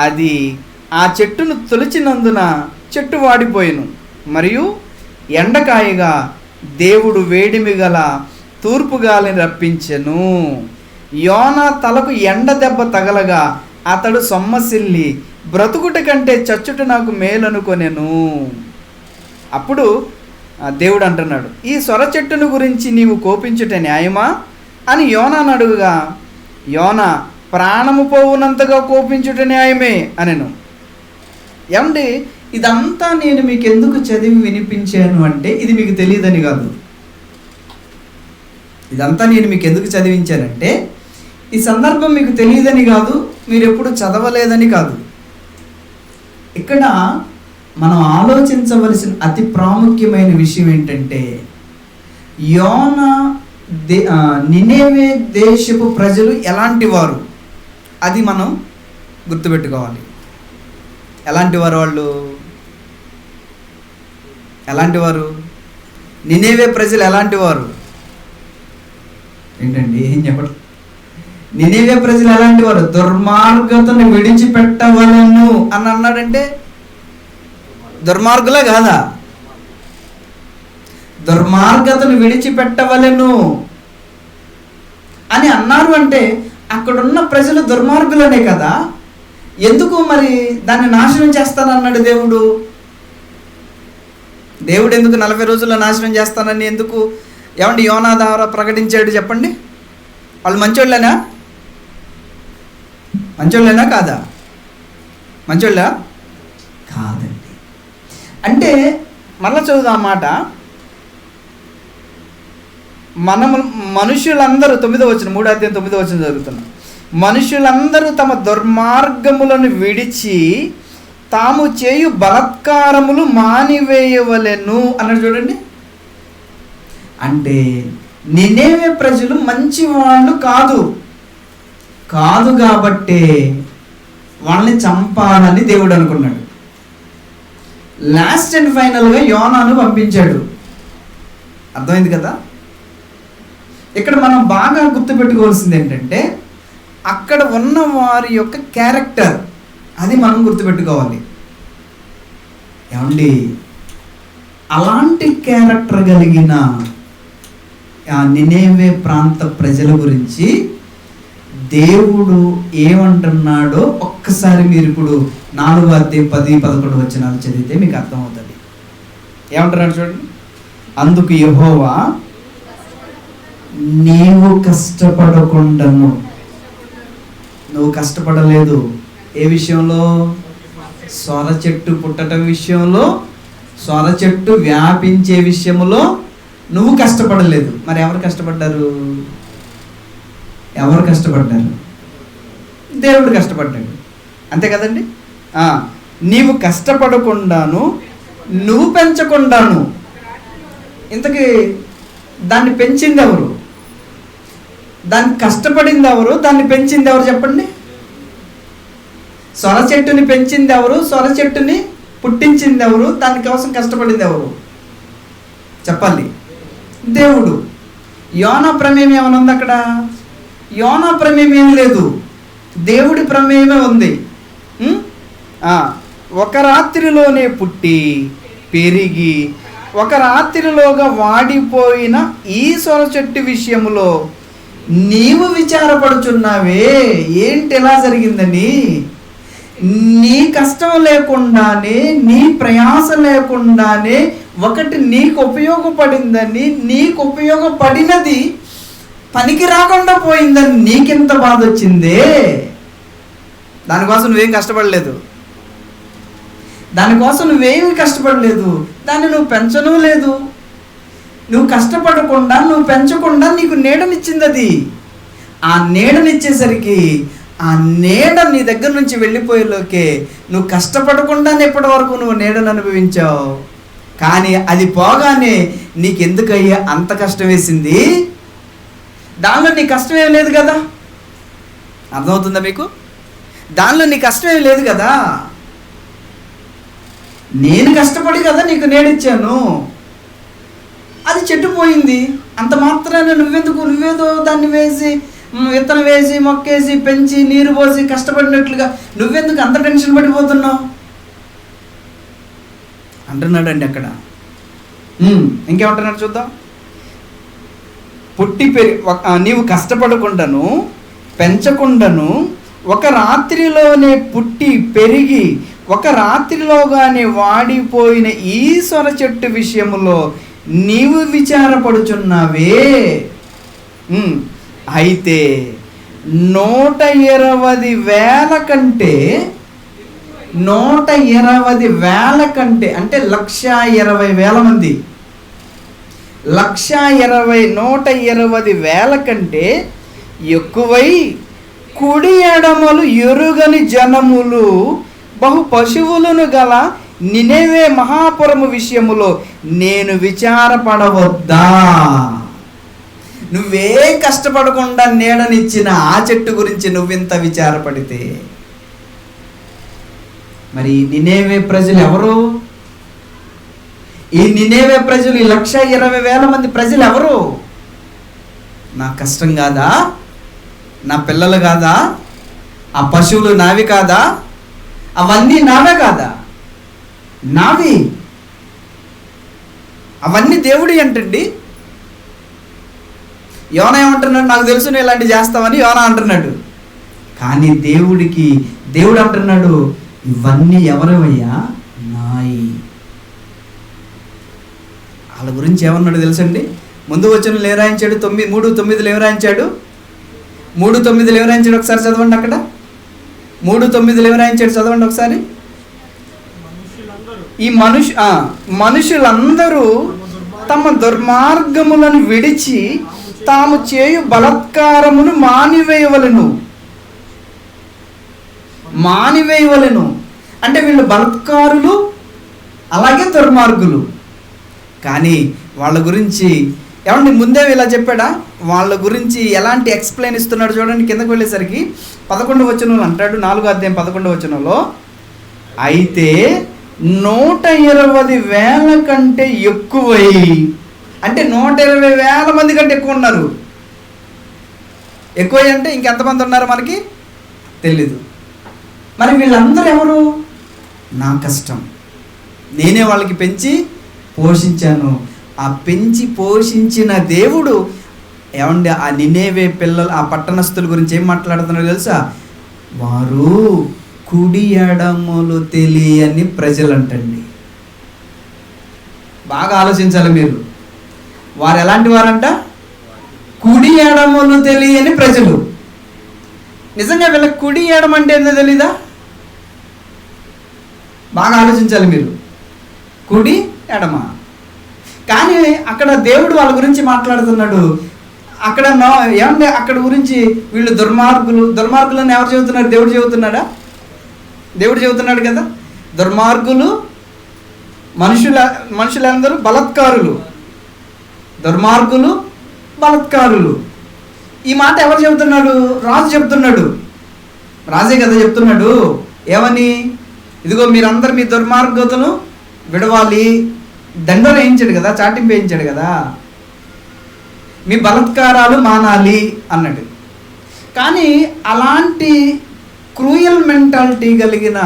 అది ఆ చెట్టును తొలిచినందున చెట్టు వాడిపోయెను. మరియు ఎండకాయగా దేవుడు వేడిమి గల తూర్పు గాలిని రప్పించెను. యోనా తలకు ఎండ దెబ్బ తగలగా అతడు సొమ్మసిల్లి బ్రతుకుట కంటే చచ్చుట నాకు మేలనుకొనెను. అప్పుడు దేవుడు అంటున్నాడు, ఈ సొర చెట్టును గురించి నీవు కోపించుట న్యాయమా అని యోనాను అడుగుగా, యోనా ప్రాణము పోవునంతగా కోపించుట న్యాయమే అనెను. ఏమండి, ఇదంతా నేను మీకు ఎందుకు చదివి వినిపించాను అంటే ఇది మీకు తెలియదని కాదు. ఇదంతా నేను మీకు ఎందుకు చదివించానంటే ఈ సందర్భం మీకు తెలియదని కాదు, మీరు ఎప్పుడు చదవలేదని కాదు. ఇక్కడ మనం ఆలోచించవలసిన అతి ప్రాముఖ్యమైన విషయం ఏంటంటే, యోనా నినేవే దేశపు ప్రజలు ఎలాంటి వారు, అది మనం గుర్తుపెట్టుకోవాలి. ఎలాంటి వారు వాళ్ళు? ఎలాంటి వారు? నినేవే ప్రజలు ఎలాంటి వారు ఏంటండి? ఏం చెప్పండి. నినేవే ప్రజలు ఎలాంటి వారు? దుర్మార్గతను విడిచిపెట్టవలను అని అన్నాడంటే దుర్మార్గులే కాదా? దుర్మార్గతను విడిచిపెట్టవలను అని అన్నారు అంటే అక్కడున్న ప్రజలు దుర్మార్గులనే కదా. ఎందుకు మరి దాన్ని నాశనం చేస్తానన్నాడు దేవుడు? దేవుడు ఎందుకు 40 రోజుల్లో నాశనం చేస్తానని ఎందుకు ఏమండి యోనా ద్వారా ప్రకటించాడు చెప్పండి? వాళ్ళు మంచోళ్ళేనా? మంచోళ్ళేనా కాదా? మంచోళ్ళా? కాదండి. అంటే మళ్ళా చదువుదాం మాట. మనుషులందరూ 9వ వచనం, 3వ అధ్యాయం 9వ వచనం జరుగుతున్నాం. మనుషులందరూ తమ దుర్మార్గములను విడిచి తాము చేయు బలత్కారములు మానివేయవలెను అన్నాడు చూడండి. అంటే నినేవే ప్రజలు మంచి వాళ్ళు కాదు కాబట్టే వాళ్ళని చంపాలని దేవుడు అనుకున్నాడు. లాస్ట్ అండ్ ఫైనల్గా యోనాను పంపించాడు. అర్థమైంది కదా? ఇక్కడ మనం బాగా గుర్తుపెట్టుకోవాల్సింది ఏంటంటే అక్కడ ఉన్న వారి యొక్క క్యారెక్టర్, అది మనం గుర్తుపెట్టుకోవాలి. ఏమండి, అలాంటి క్యారెక్టర్ కలిగిన నినేవే ప్రాంత ప్రజల గురించి దేవుడు ఏమంటున్నాడో ఒక్కసారి మీరు ఇప్పుడు 4వ అధ్యాయం 10, 11 వచనాలు చదివితే మీకు అర్థమవుతుంది. ఏమంటున్నాడు చూడండి. అందుకు యెహోవా, నీవు కష్టపడకుండాను. నువ్వు కష్టపడలేదు. ఏ విషయంలో? సొర చెట్టు పుట్టడం విషయంలో, సొర చెట్టు వ్యాపించే విషయంలో నువ్వు కష్టపడలేదు. మరి ఎవరు కష్టపడ్డారు? ఎవరు కష్టపడ్డారు? దేవుడు కష్టపడ్డాడు. అంతే కదండి. నీవు కష్టపడకుండాను, నువ్వు పెంచకుండాను. ఇంతకీ దాన్ని పెంచింది ఎవరు? దాన్ని కష్టపడింది ఎవరు? దాన్ని పెంచింది ఎవరు చెప్పండి? సొర చెట్టుని పెంచింది ఎవరు? సొర చెట్టుని పుట్టించింది ఎవరు? దానికోసం కష్టపడింది ఎవరు చెప్పాలి? దేవుడు. యోనా ప్రమేయం ఏమైనా ఉంది అక్కడ? యోనా ప్రమేయం ఏం లేదు, దేవుడి ప్రమేయమే ఉంది. ఒక రాత్రిలోనే పుట్టి పెరిగి ఒక రాత్రిలోగా వాడిపోయిన ఈ సొర చెట్టు విషయంలో నీవు విచారపడుచున్నావే, ఏంటి ఎలా జరిగిందని? నీ కష్టం లేకుండానే, నీ ప్రయాస లేకుండానే ఒకటి నీకు ఉపయోగపడిందని, నీకు ఉపయోగపడినది పనికి రాకుండా పోయిందని నీకెంత బాధ వచ్చిందే? దానికోసం నువ్వేం కష్టపడలేదు. దాన్ని నువ్వు పెంచను లేదు. నువ్వు కష్టపడకుండా, నువ్వు పెంచకుండా నీకు నీడనిచ్చింది అది. ఆ నీడనిచ్చేసరికి ఆ నీడ నీ దగ్గర నుంచి వెళ్ళిపోయేలోకే నువ్వు కష్టపడకుండానే ఎప్పటి వరకు నువ్వు నీడను అనుభవించావు. కానీ అది పోగానే నీకెందుకయ్యా అంత కష్టం వేసింది? దానిలో నీ కష్టమేం లేదు కదా. అర్థమవుతుందా మీకు? దానిలో నీ కష్టమేం లేదు కదా. నేను కష్టపడి కదా నీకు నీడిచ్చాను. అది చెట్టు పోయింది, అంత మాత్రాన నువ్వేదో దాన్ని వేసి విత్తనం వేసి మొక్కేసి పెంచి నీరు పోసి కష్టపడినట్లుగా నువ్వెందుకు అంత టెన్షన్ పడిపోతున్నావు అంటున్నాడండి అక్కడ. ఇంకేమంటున్నాడు చూద్దాం. నీవు కష్టపడకుండాను పెంచకుండాను ఒక రాత్రిలోనే పుట్టి పెరిగి ఒక రాత్రిలోగానే వాడిపోయిన ఈ సొర చెట్టు విషయములో నీవు విచారపడుచున్నావే. అయితే 120,000 కంటే 120,000 అంటే 120,000 మంది 120,000 కంటే ఎక్కువై కుడి ఎడమలు ఎరుగని జనములు బహు పశువులను గల నినెవే మహాపురము విషయములో నేను విచారపడవద్దా? నువ్వే కష్టపడకుండా నీడనిచ్చిన ఆ చెట్టు గురించి నువ్వింత విచారపడితే మరి నినెవే ప్రజలు ఎవరు? ఈ నినెవే ప్రజలు, ఈ 120,000 మంది ప్రజలు ఎవరు? నా కష్టం కాదా? నా పిల్లలు కాదా? ఆ పశువులు నావి కాదా? అవన్నీ నావే కాదా? నావి. అవన్నీ దేవుడి అంటండి. యోనా ఏమంటున్నాడు? నాకు తెలుసు నువ్వు ఇలాంటి చేస్తావని యోనా అంటున్నాడు. కానీ దేవుడు అంటున్నాడు, ఇవన్నీ ఎవరివయ్యా? నాయి. వాళ్ళ గురించి ఏమన్నాడు తెలుసండి? ముందు వచనంలో ఏం రాయించాడు? 3:9 ఏం రాయించాడు? 3:9 ఏం రాయించాడు? ఒకసారి చదవండి. అక్కడ 3:9 ఏం రాయించాడు? చదవండి ఒకసారి. ఈ మనుషులందరూ తమ దుర్మార్గములను విడిచి తాము చేయు బలత్కారమును మానివేయవలెను. అంటే వీళ్ళు బలత్కారులు, అలాగే దుర్మార్గులు. కానీ వాళ్ళ గురించి ఏమండి ముందే ఇలా చెప్పాడా? వాళ్ళ గురించి ఎలాంటి ఎక్స్ప్లెయిన్ ఇస్తున్నాడు చూడండి. కిందకు వెళ్ళేసరికి 11వ వచనంలో అంటాడు, 4వ అధ్యాయం 11వ వచనంలో, అయితే 120,000 కంటే ఎక్కువై, అంటే 120,000 మంది కంటే ఎక్కువ ఉన్నారు. ఎక్కువ అంటే ఇంకెంతమంది ఉన్నారు మనకి తెలీదు. మరి వీళ్ళందరూ ఎవరు? నా కష్టం, నేనే వాళ్ళకి పెంచి పోషించాను. ఆ పెంచి పోషించిన దేవుడు ఏమండి ఆ నినేవే పిల్లలు, ఆ పట్టణస్థుల గురించి ఏం మాట్లాడుతున్నారో తెలుసా? వారు కుడి ఎడమలు తెలియని ప్రజలు అంటండి. బాగా ఆలోచించాలి మీరు. వారు ఎలాంటి వారంట? కుడి ఎడమలు తెలియని ప్రజలు. నిజంగా వీళ్ళకి కుడి ఎడమ అంటే ఏందో తెలీదా? బాగా ఆలోచించాలి మీరు. కుడి ఎడమ. కానీ అక్కడ దేవుడు వాళ్ళ గురించి మాట్లాడుతున్నాడు. అక్కడ ఏమంటే అక్కడ గురించి వీళ్ళు దుర్మార్గులని ఎవరు చెబుతున్నారు? దేవుడు చెబుతున్నాడా? దేవుడు చెబుతున్నాడు కదా. దుర్మార్గులు, మనుషులందరూ బలత్కారులు. దుర్మార్గులు, బలత్కారులు. ఈ మాట ఎవరు చెబుతున్నాడు? రాజు చెప్తున్నాడు. రాజే కదా చెప్తున్నాడు. ఏమని? ఇదిగో మీరందరూ మీ దుర్మార్గతను విడవాలి. దండలు వేయించాడు కదా, చాటింపు వేయించాడు కదా, మీ బలత్కారాలు మానాలి అన్నాడు. కానీ అలాంటి క్రూయల్ మెంటాలిటీ కలిగిన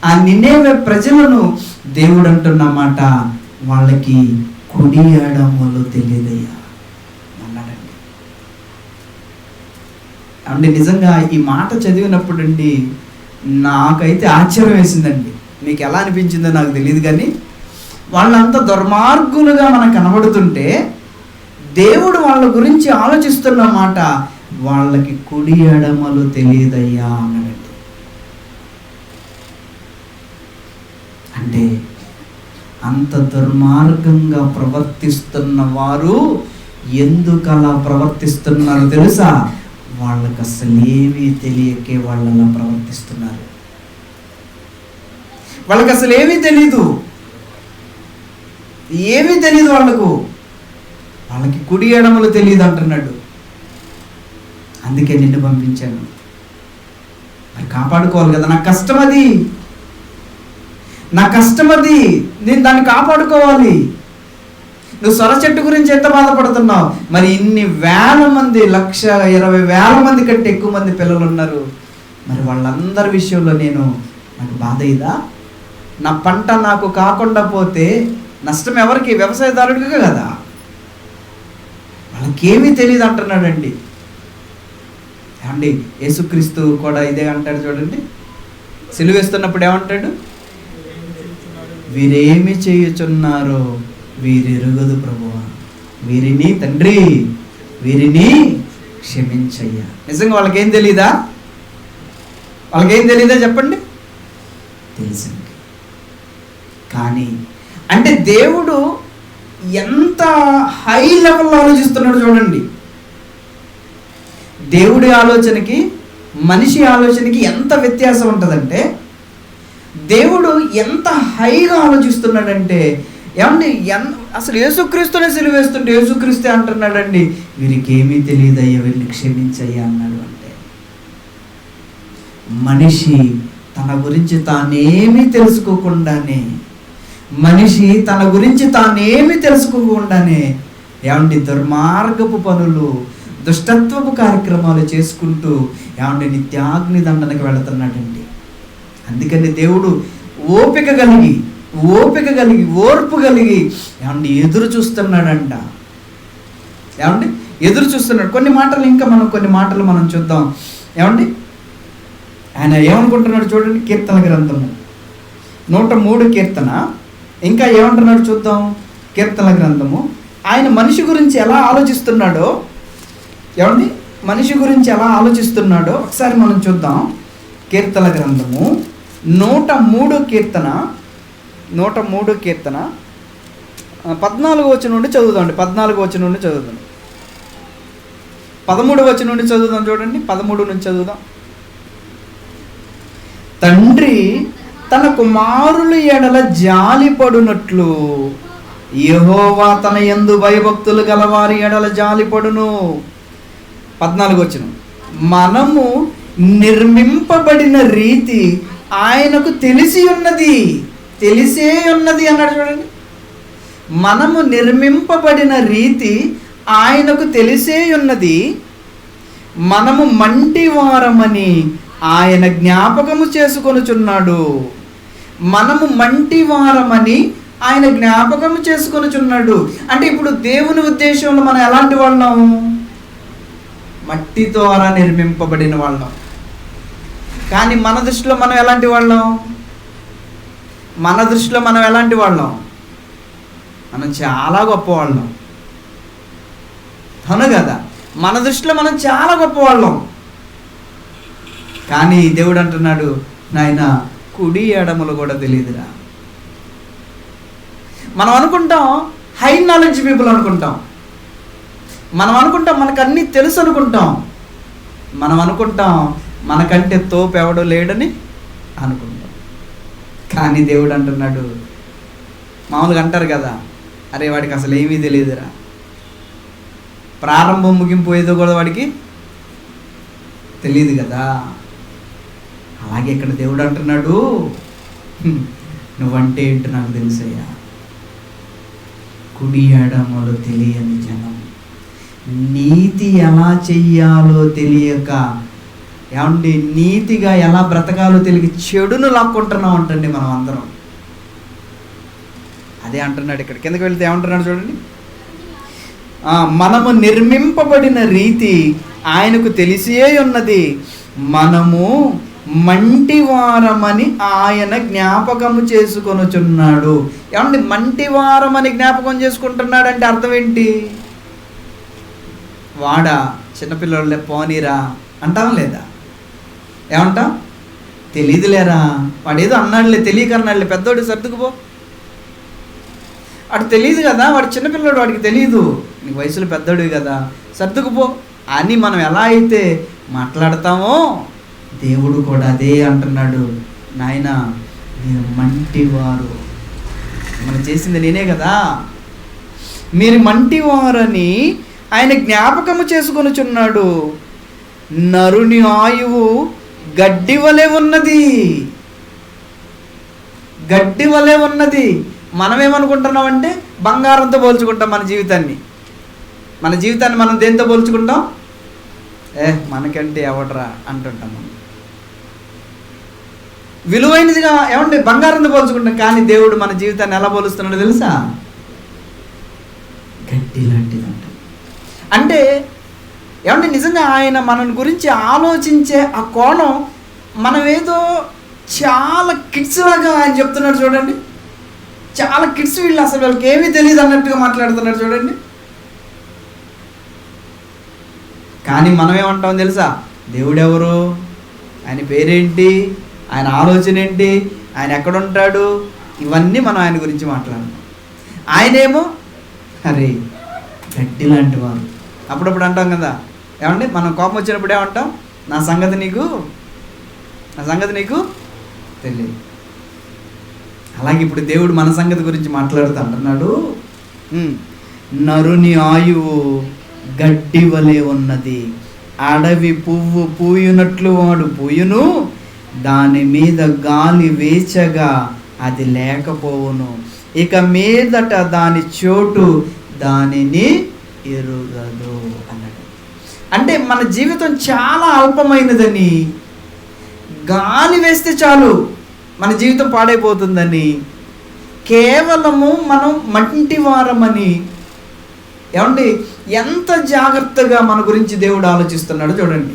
ఆ నినేవే ప్రజలను దేవుడు అంటున్నమాట, వాళ్ళకి కుడి ఎడమలు తెలియదయ్యా అన్నాడండి. అంటే నిజంగా ఈ మాట చదివినప్పుడు అండి నాకైతే ఆశ్చర్యం వేసిందండి. మీకు ఎలా అనిపించిందో నాకు తెలియదు, కానీ వాళ్ళంతా దుర్మార్గులుగా మనకు కనబడుతుంటే దేవుడు వాళ్ళ గురించి ఆలోచిస్తున్న మాట, వాళ్ళకి కుడి ఎడమలు తెలియదయ్యా అన్నాడండి. అంటే అంత దుర్మార్గంగా ప్రవర్తిస్తున్న వారు ఎందుకు అలా ప్రవర్తిస్తున్నారో తెలుసా? వాళ్ళకి అసలు ఏమీ తెలియకే వాళ్ళు అలా ప్రవర్తిస్తున్నారు. వాళ్ళకి అసలు ఏమీ తెలీదు, ఏమీ తెలీదు వాళ్ళకి కుడి ఎడమలు తెలియదు అంటున్నాడు. అందుకే నిన్ను పంపించాను. మరి కాపాడుకోవాలి కదా. నా కష్టం అది, నేను దాన్ని కాపాడుకోవాలి. నువ్వు సొర చెట్టు గురించి ఎంత బాధపడుతున్నావు, మరి ఇన్ని వేల మంది 1,20,000 మంది కంటే ఎక్కువ మంది పిల్లలు ఉన్నారు, మరి వాళ్ళందరి విషయంలో నాకు బాధ ఇదా? నా పంట నాకు కాకుండా పోతే నష్టం ఎవరికి? వ్యవసాయదారుడికి కదా. వాళ్ళకేమీ తెలియదు అంటున్నాడండి. ఏమండి, యేసుక్రీస్తు కూడా ఇదే అంటాడు చూడండి. సిలువేస్తున్నప్పుడు ఏమంటాడు? వీరేమి చేయుచున్నారో వీరెరుగదు ప్రభువా, వీరిని తండ్రి వీరిని క్షమించయ్యా. నిజంగా వాళ్ళకేం తెలీదా? వాళ్ళకేం తెలీదా చెప్పండి? తెలిసింది. కానీ అంటే దేవుడు ఎంత హై లెవెల్లో ఆలోచిస్తున్నాడు చూడండి. దేవుడి ఆలోచనకి మనిషి ఆలోచనకి ఎంత వ్యత్యాసం ఉంటుందంటే, దేవుడు ఎంత హైగా ఆలోచిస్తున్నాడంటే, ఏమండి అసలు యేసుక్రీస్తునే సిలువేస్తుంటే యేసుక్రీస్తే అంటున్నాడండి, వీరికి ఏమీ తెలియదయ్యా, వీరిని క్షమించయ్యా అన్నాడు. అంటే మనిషి తన గురించి తానేమీ తెలుసుకోకుండానే ఏమండి దుర్మార్గపు పనులు, దుష్టత్వపు కార్యక్రమాలు చేసుకుంటూ ఏమండి నిత్యాగ్ని దండనకు వెళుతున్నాడండి. అందుకని దేవుడు ఓపిక కలిగి ఓర్పు కలిగి ఏమండి ఎదురు చూస్తున్నాడంట. ఏమండి ఎదురు చూస్తున్నాడు. కొన్ని మాటలు మనం చూద్దాం. ఏమండి ఆయన ఏమనుకుంటున్నాడు చూడండి. కీర్తన గ్రంథము 103 కీర్తన, ఇంకా ఏమంటున్నాడు చూద్దాం. కీర్తన గ్రంథము ఆయన మనిషి గురించి ఎలా ఆలోచిస్తున్నాడో, ఏమండి మనిషి గురించి ఎలా ఆలోచిస్తున్నాడో ఒకసారి మనం చూద్దాం. కీర్తన గ్రంథము 103 కీర్తన 14వ వచనం నుండి చదువుదామండి. 14వ వచనం నుండి చదువుదాం. 13వ వచనం నుండి చదువుదాం చూడండి. 13 నుంచి చదువుదాం. తండ్రి తన కుమారుల ఎడల జాలిపడునట్లు యెహోవా తన యందు భయభక్తులు గలవారి ఎడల జాలిపడును. 14వ వచనం, మనము నిర్మింపబడిన రీతి ఆయనకు తెలిసే ఉన్నది అన్నాడు చూడండి. మనము నిర్మింపబడిన రీతి ఆయనకు తెలిసే ఉన్నది, మనము మంటివారమని ఆయన జ్ఞాపకము చేసుకొనుచున్నాడు. మనము మంటివారమని ఆయన జ్ఞాపకము చేసుకొనుచున్నాడు. అంటే ఇప్పుడు దేవుని ఉద్దేశంలో మనం ఎలాంటి వాళ్ళం? మట్టి ద్వారా నిర్మింపబడిన వాళ్ళం. కానీ మన దృష్టిలో మనం ఎలాంటి వాళ్ళం? మనం చాలా గొప్పవాళ్ళం. అవును కదా? మన దృష్టిలో మనం చాలా గొప్పవాళ్ళం. కానీ దేవుడు అంటున్నాడు, నాయన కుడి ఎడమలు కూడా తెలియదురా. మనం అనుకుంటాం హై నాలెడ్జ్ పీపుల్ అనుకుంటాం. మనం అనుకుంటాం మనకు అన్నీ తెలుసు అనుకుంటాం. మనం అనుకుంటాం మనకంటే తోపు ఎవడో లేడని అనుకుంటాం. కానీ దేవుడు అంటున్నాడు, మామూలుగా అంటారు కదా, అరే వాడికి అసలు ఏమీ తెలియదురా, ప్రారంభం ముగింపు ఏదో కూడా వాడికి తెలియదు కదా. అలాగే ఇక్కడ దేవుడు అంటున్నాడు, నువ్వంటే ఏంటో నాకు తెలుసయ్యా. కుడి ఎడమలు తెలియని జనం, నీతి ఎలా చెయ్యాలో తెలియక, ఏమండి నీతిగా ఎలా బ్రతకాలో తెలియక చెడును లాక్కుంటున్నాం అంటండి మనం అందరం. అదే అంటున్నాడు ఇక్కడ. కిందకి వెళ్తే ఏమంటున్నాడు చూడండి. మనము నిర్మింపబడిన రీతి ఆయనకు తెలిసే ఉన్నది, మనము మంటివారమని ఆయన జ్ఞాపకము చేసుకొనుచున్నాడు. ఏమండి మంటివారమని జ్ఞాపకం చేసుకుంటున్నాడు అంటే అర్థం ఏంటి? వాడా చిన్నపిల్లలే పోనీరా అంటాం లేదా? ఏమంటాం? తెలీదులేరా, వాడేదో అన్నాడులే, తెలియక అన్నాడులే, పెద్దోడు సర్దుకుపో, వాడు తెలియదు కదా, వాడు చిన్నపిల్లడు, వాడికి తెలియదు, నీకు వయసులో పెద్దోడివి కదా, సర్దుకుపో అని మనం ఎలా అయితే మాట్లాడతామో దేవుడు కూడా అదే అంటున్నాడు. నాయన మీరు మంటివారు, మనం చేసింది నేనే కదా, మీరు మంటివారని ఆయన జ్ఞాపకము చేసుకొనుచున్నాడు. నరుని ఆయువు గడ్డి వలె ఉన్నది. మనం ఏమనుకుంటున్నామంటే బంగారంతో పోల్చుకుంటాం మన జీవితాన్ని మనం దేంతో పోల్చుకుంటాం? మనకంటే ఎవడరా అంటుంటాం మనం. విలువైనదిగా ఏమంటే బంగారంతో పోల్చుకుంటాం, కానీ దేవుడు మన జీవితాన్ని ఎలా పోలుస్తున్నాడో తెలుసా? గడ్డి లాంటిదంట. అంటే ఏమంటే నిజంగా ఆయన మన గురించి ఆలోచించే ఆ కోణం మనమేదో చాలా కిడ్స్ లాగా ఆయన చెప్తున్నాడు చూడండి. చాలా కిడ్స్, వీళ్ళు అసలు వాళ్ళకి ఏమీ తెలియదు అన్నట్టుగా మాట్లాడుతున్నాడు చూడండి. కానీ మనం ఏమంటాం తెలుసా? దేవుడెవరు, ఆయన పేరేంటి, ఆయన ఆలోచన ఏంటి, ఆయన ఎక్కడుంటాడు, ఇవన్నీ మనం ఆయన గురించి మాట్లాడతాం. ఆయనేమో అరే గడ్డి లాంటి వారు. అప్పుడప్పుడు అంటాం కదా, ఏమండి మనం కోపం వచ్చినప్పుడు ఏమంటాం? నా సంగతి నీకు తెలియదు. అలాగే ఇప్పుడు దేవుడు మన సంగతి గురించి మాట్లాడుతూ అంటున్నాడు, నరుని ఆయువు గడ్డి వలె ఉన్నది, అడవి పువ్వు పూయునట్లు వాడు పూయును, దాని మీద గాలి వేచగా అది లేకపోవును, ఇక మీదట దాని చోటు దానిని ఎరుగదు అన్నాడు. అంటే మన జీవితం చాలా అల్పమైనదని, గాలి వేస్తే చాలు మన జీవితం పాడైపోతుందని, కేవలము మనం మంటి వారమని, ఏమండి ఎంత జాగ్రత్తగా మన గురించి దేవుడు ఆలోచిస్తున్నాడు చూడండి.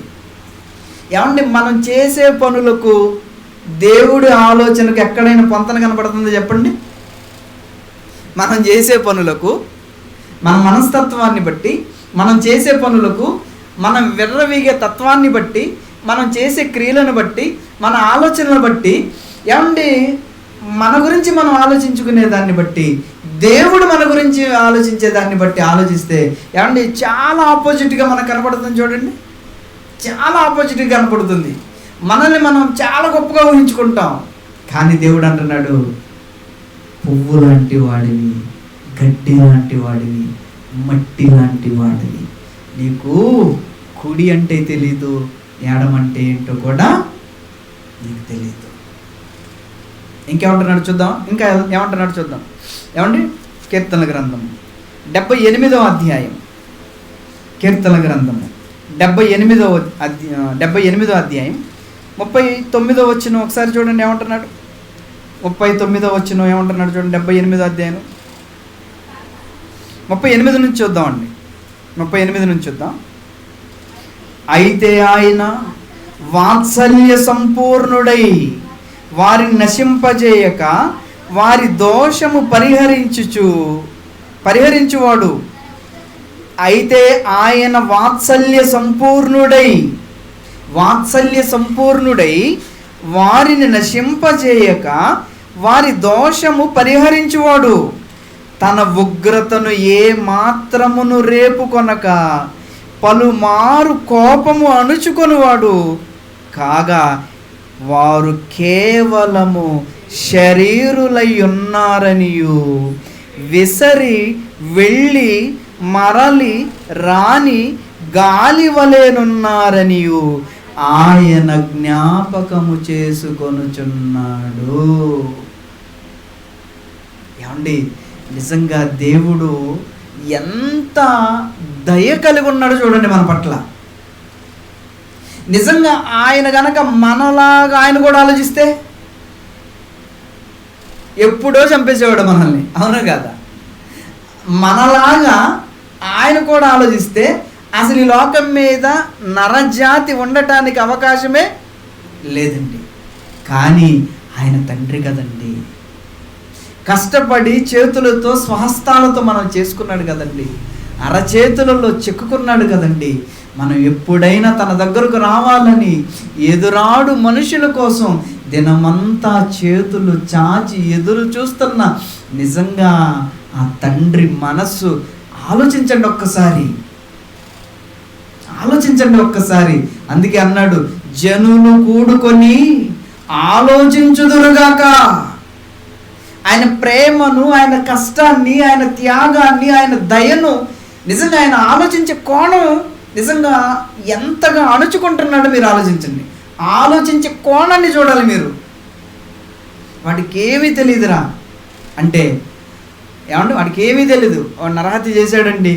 ఏమండి మనం చేసే పనులకు దేవుడి ఆలోచనకు ఎక్కడైనా పొంతన కనపడుతుందో చెప్పండి? మనం చేసే పనులకు, మన మనస్తత్వాన్ని బట్టి, మనం చేసే పనులకు, మనం విర్రవీగే తత్వాన్ని బట్టి, మనం చేసే క్రియలను బట్టి, మన ఆలోచనలను బట్టి, ఏమండి మన గురించి మనం ఆలోచించుకునే దాన్ని బట్టి, దేవుడు మన గురించి ఆలోచించే దాన్ని బట్టి ఆలోచిస్తే ఏమండి చాలా ఆపోజిట్గా మనకు కనపడుతుంది చూడండి. చాలా ఆపోజిట్గా కనపడుతుంది. మనల్ని మనం చాలా గొప్పగా ఊహించుకుంటాం. కానీ దేవుడు అంటున్నాడు, పువ్వు లాంటి వాడివి, గడ్డి లాంటి వాడివి, మట్టి లాంటి వాడివి, నీకు కుడి అంటే తెలీదు, ఎడమ అంటే ఏంటో కూడా నీకు తెలీదు. ఇంకేమంటున్నాడు చూద్దాం, ఇంకా ఏమంటున్నాడు చూద్దాం. ఏమండి కీర్తనల గ్రంథము 78వ అధ్యాయం, కీర్తనల గ్రంథము 78వ అధ్యాయం 39వ వచనం ఒకసారి చూడండి. ఏమంటున్నాడు? 39వ వచనం ఏమంటున్నాడు చూడండి. 78వ అధ్యాయం 38 నుంచి చూద్దామండి. 38 నుంచి చూద్దాం. అయితే ఆయన వాత్సల్య సంపూర్ణుడై వారిని నశింపజేయక వారి దోషము పరిహరించువాడు. అయితే ఆయన వాత్సల్య సంపూర్ణుడై వారిని నశింపజేయక వారి దోషము పరిహరించువాడు. తన ఉగ్రతను ఏ మాత్రమును రేపుకొనక పలుమారు కోపము అణుచుకొనువాడు. కాగా వారు కేవలము శరీరులై ఉన్నారనియు, విసరి వెళ్ళి మరలి రాని గాలి వలెనున్నారనియు ఆయన జ్ఞాపకము చేసుకొనుచున్నాడు. ఏమండి నిజంగా దేవుడు ఎంత దయ కలిగి ఉన్నాడో చూడండి మన పట్ల. నిజంగా ఆయన గనక మనలాగా ఆయన కూడా ఆలోచిస్తే ఎప్పుడో చంపేసేవాడు మనల్ని, అవునా కదా? మనలాగా ఆయన కూడా ఆలోచిస్తే అసలు ఈ లోకం మీద నరజాతి ఉండటానికి అవకాశమే లేదండి. కానీ ఆయన తండ్రి కదండి, కష్టపడి చేతులతో స్వహస్తాలతో మనం చేసుకున్నాడు కదండి, అరచేతులలో చెక్కుకున్నాడు కదండి. మనం ఎప్పుడైనా తన దగ్గరకు రావాలని ఎదురాడు మనుషుల కోసం దినమంతా చేతులు చాచి ఎదురు చూస్తున్న నిజంగా ఆ తండ్రి మనస్సు ఆలోచించండి ఒక్కసారి. అందుకే అన్నాడు, జనులు కూడుకొని ఆలోచించుదురుగాక. ఆయన ప్రేమను, ఆయన కష్టాన్ని, ఆయన త్యాగాన్ని, ఆయన దయను నిజంగా ఆయన ఆలోచించే కోణం నిజంగా ఎంతగా అణుచుకుంటున్నాడో మీరు ఆలోచించండి. ఆలోచించే కోణాన్ని చూడాలి మీరు. వాడికి ఏమీ తెలియదురా అంటే ఏమంటే వాడికి ఏమీ తెలీదు, వాడు నరహత్య చేశాడండి,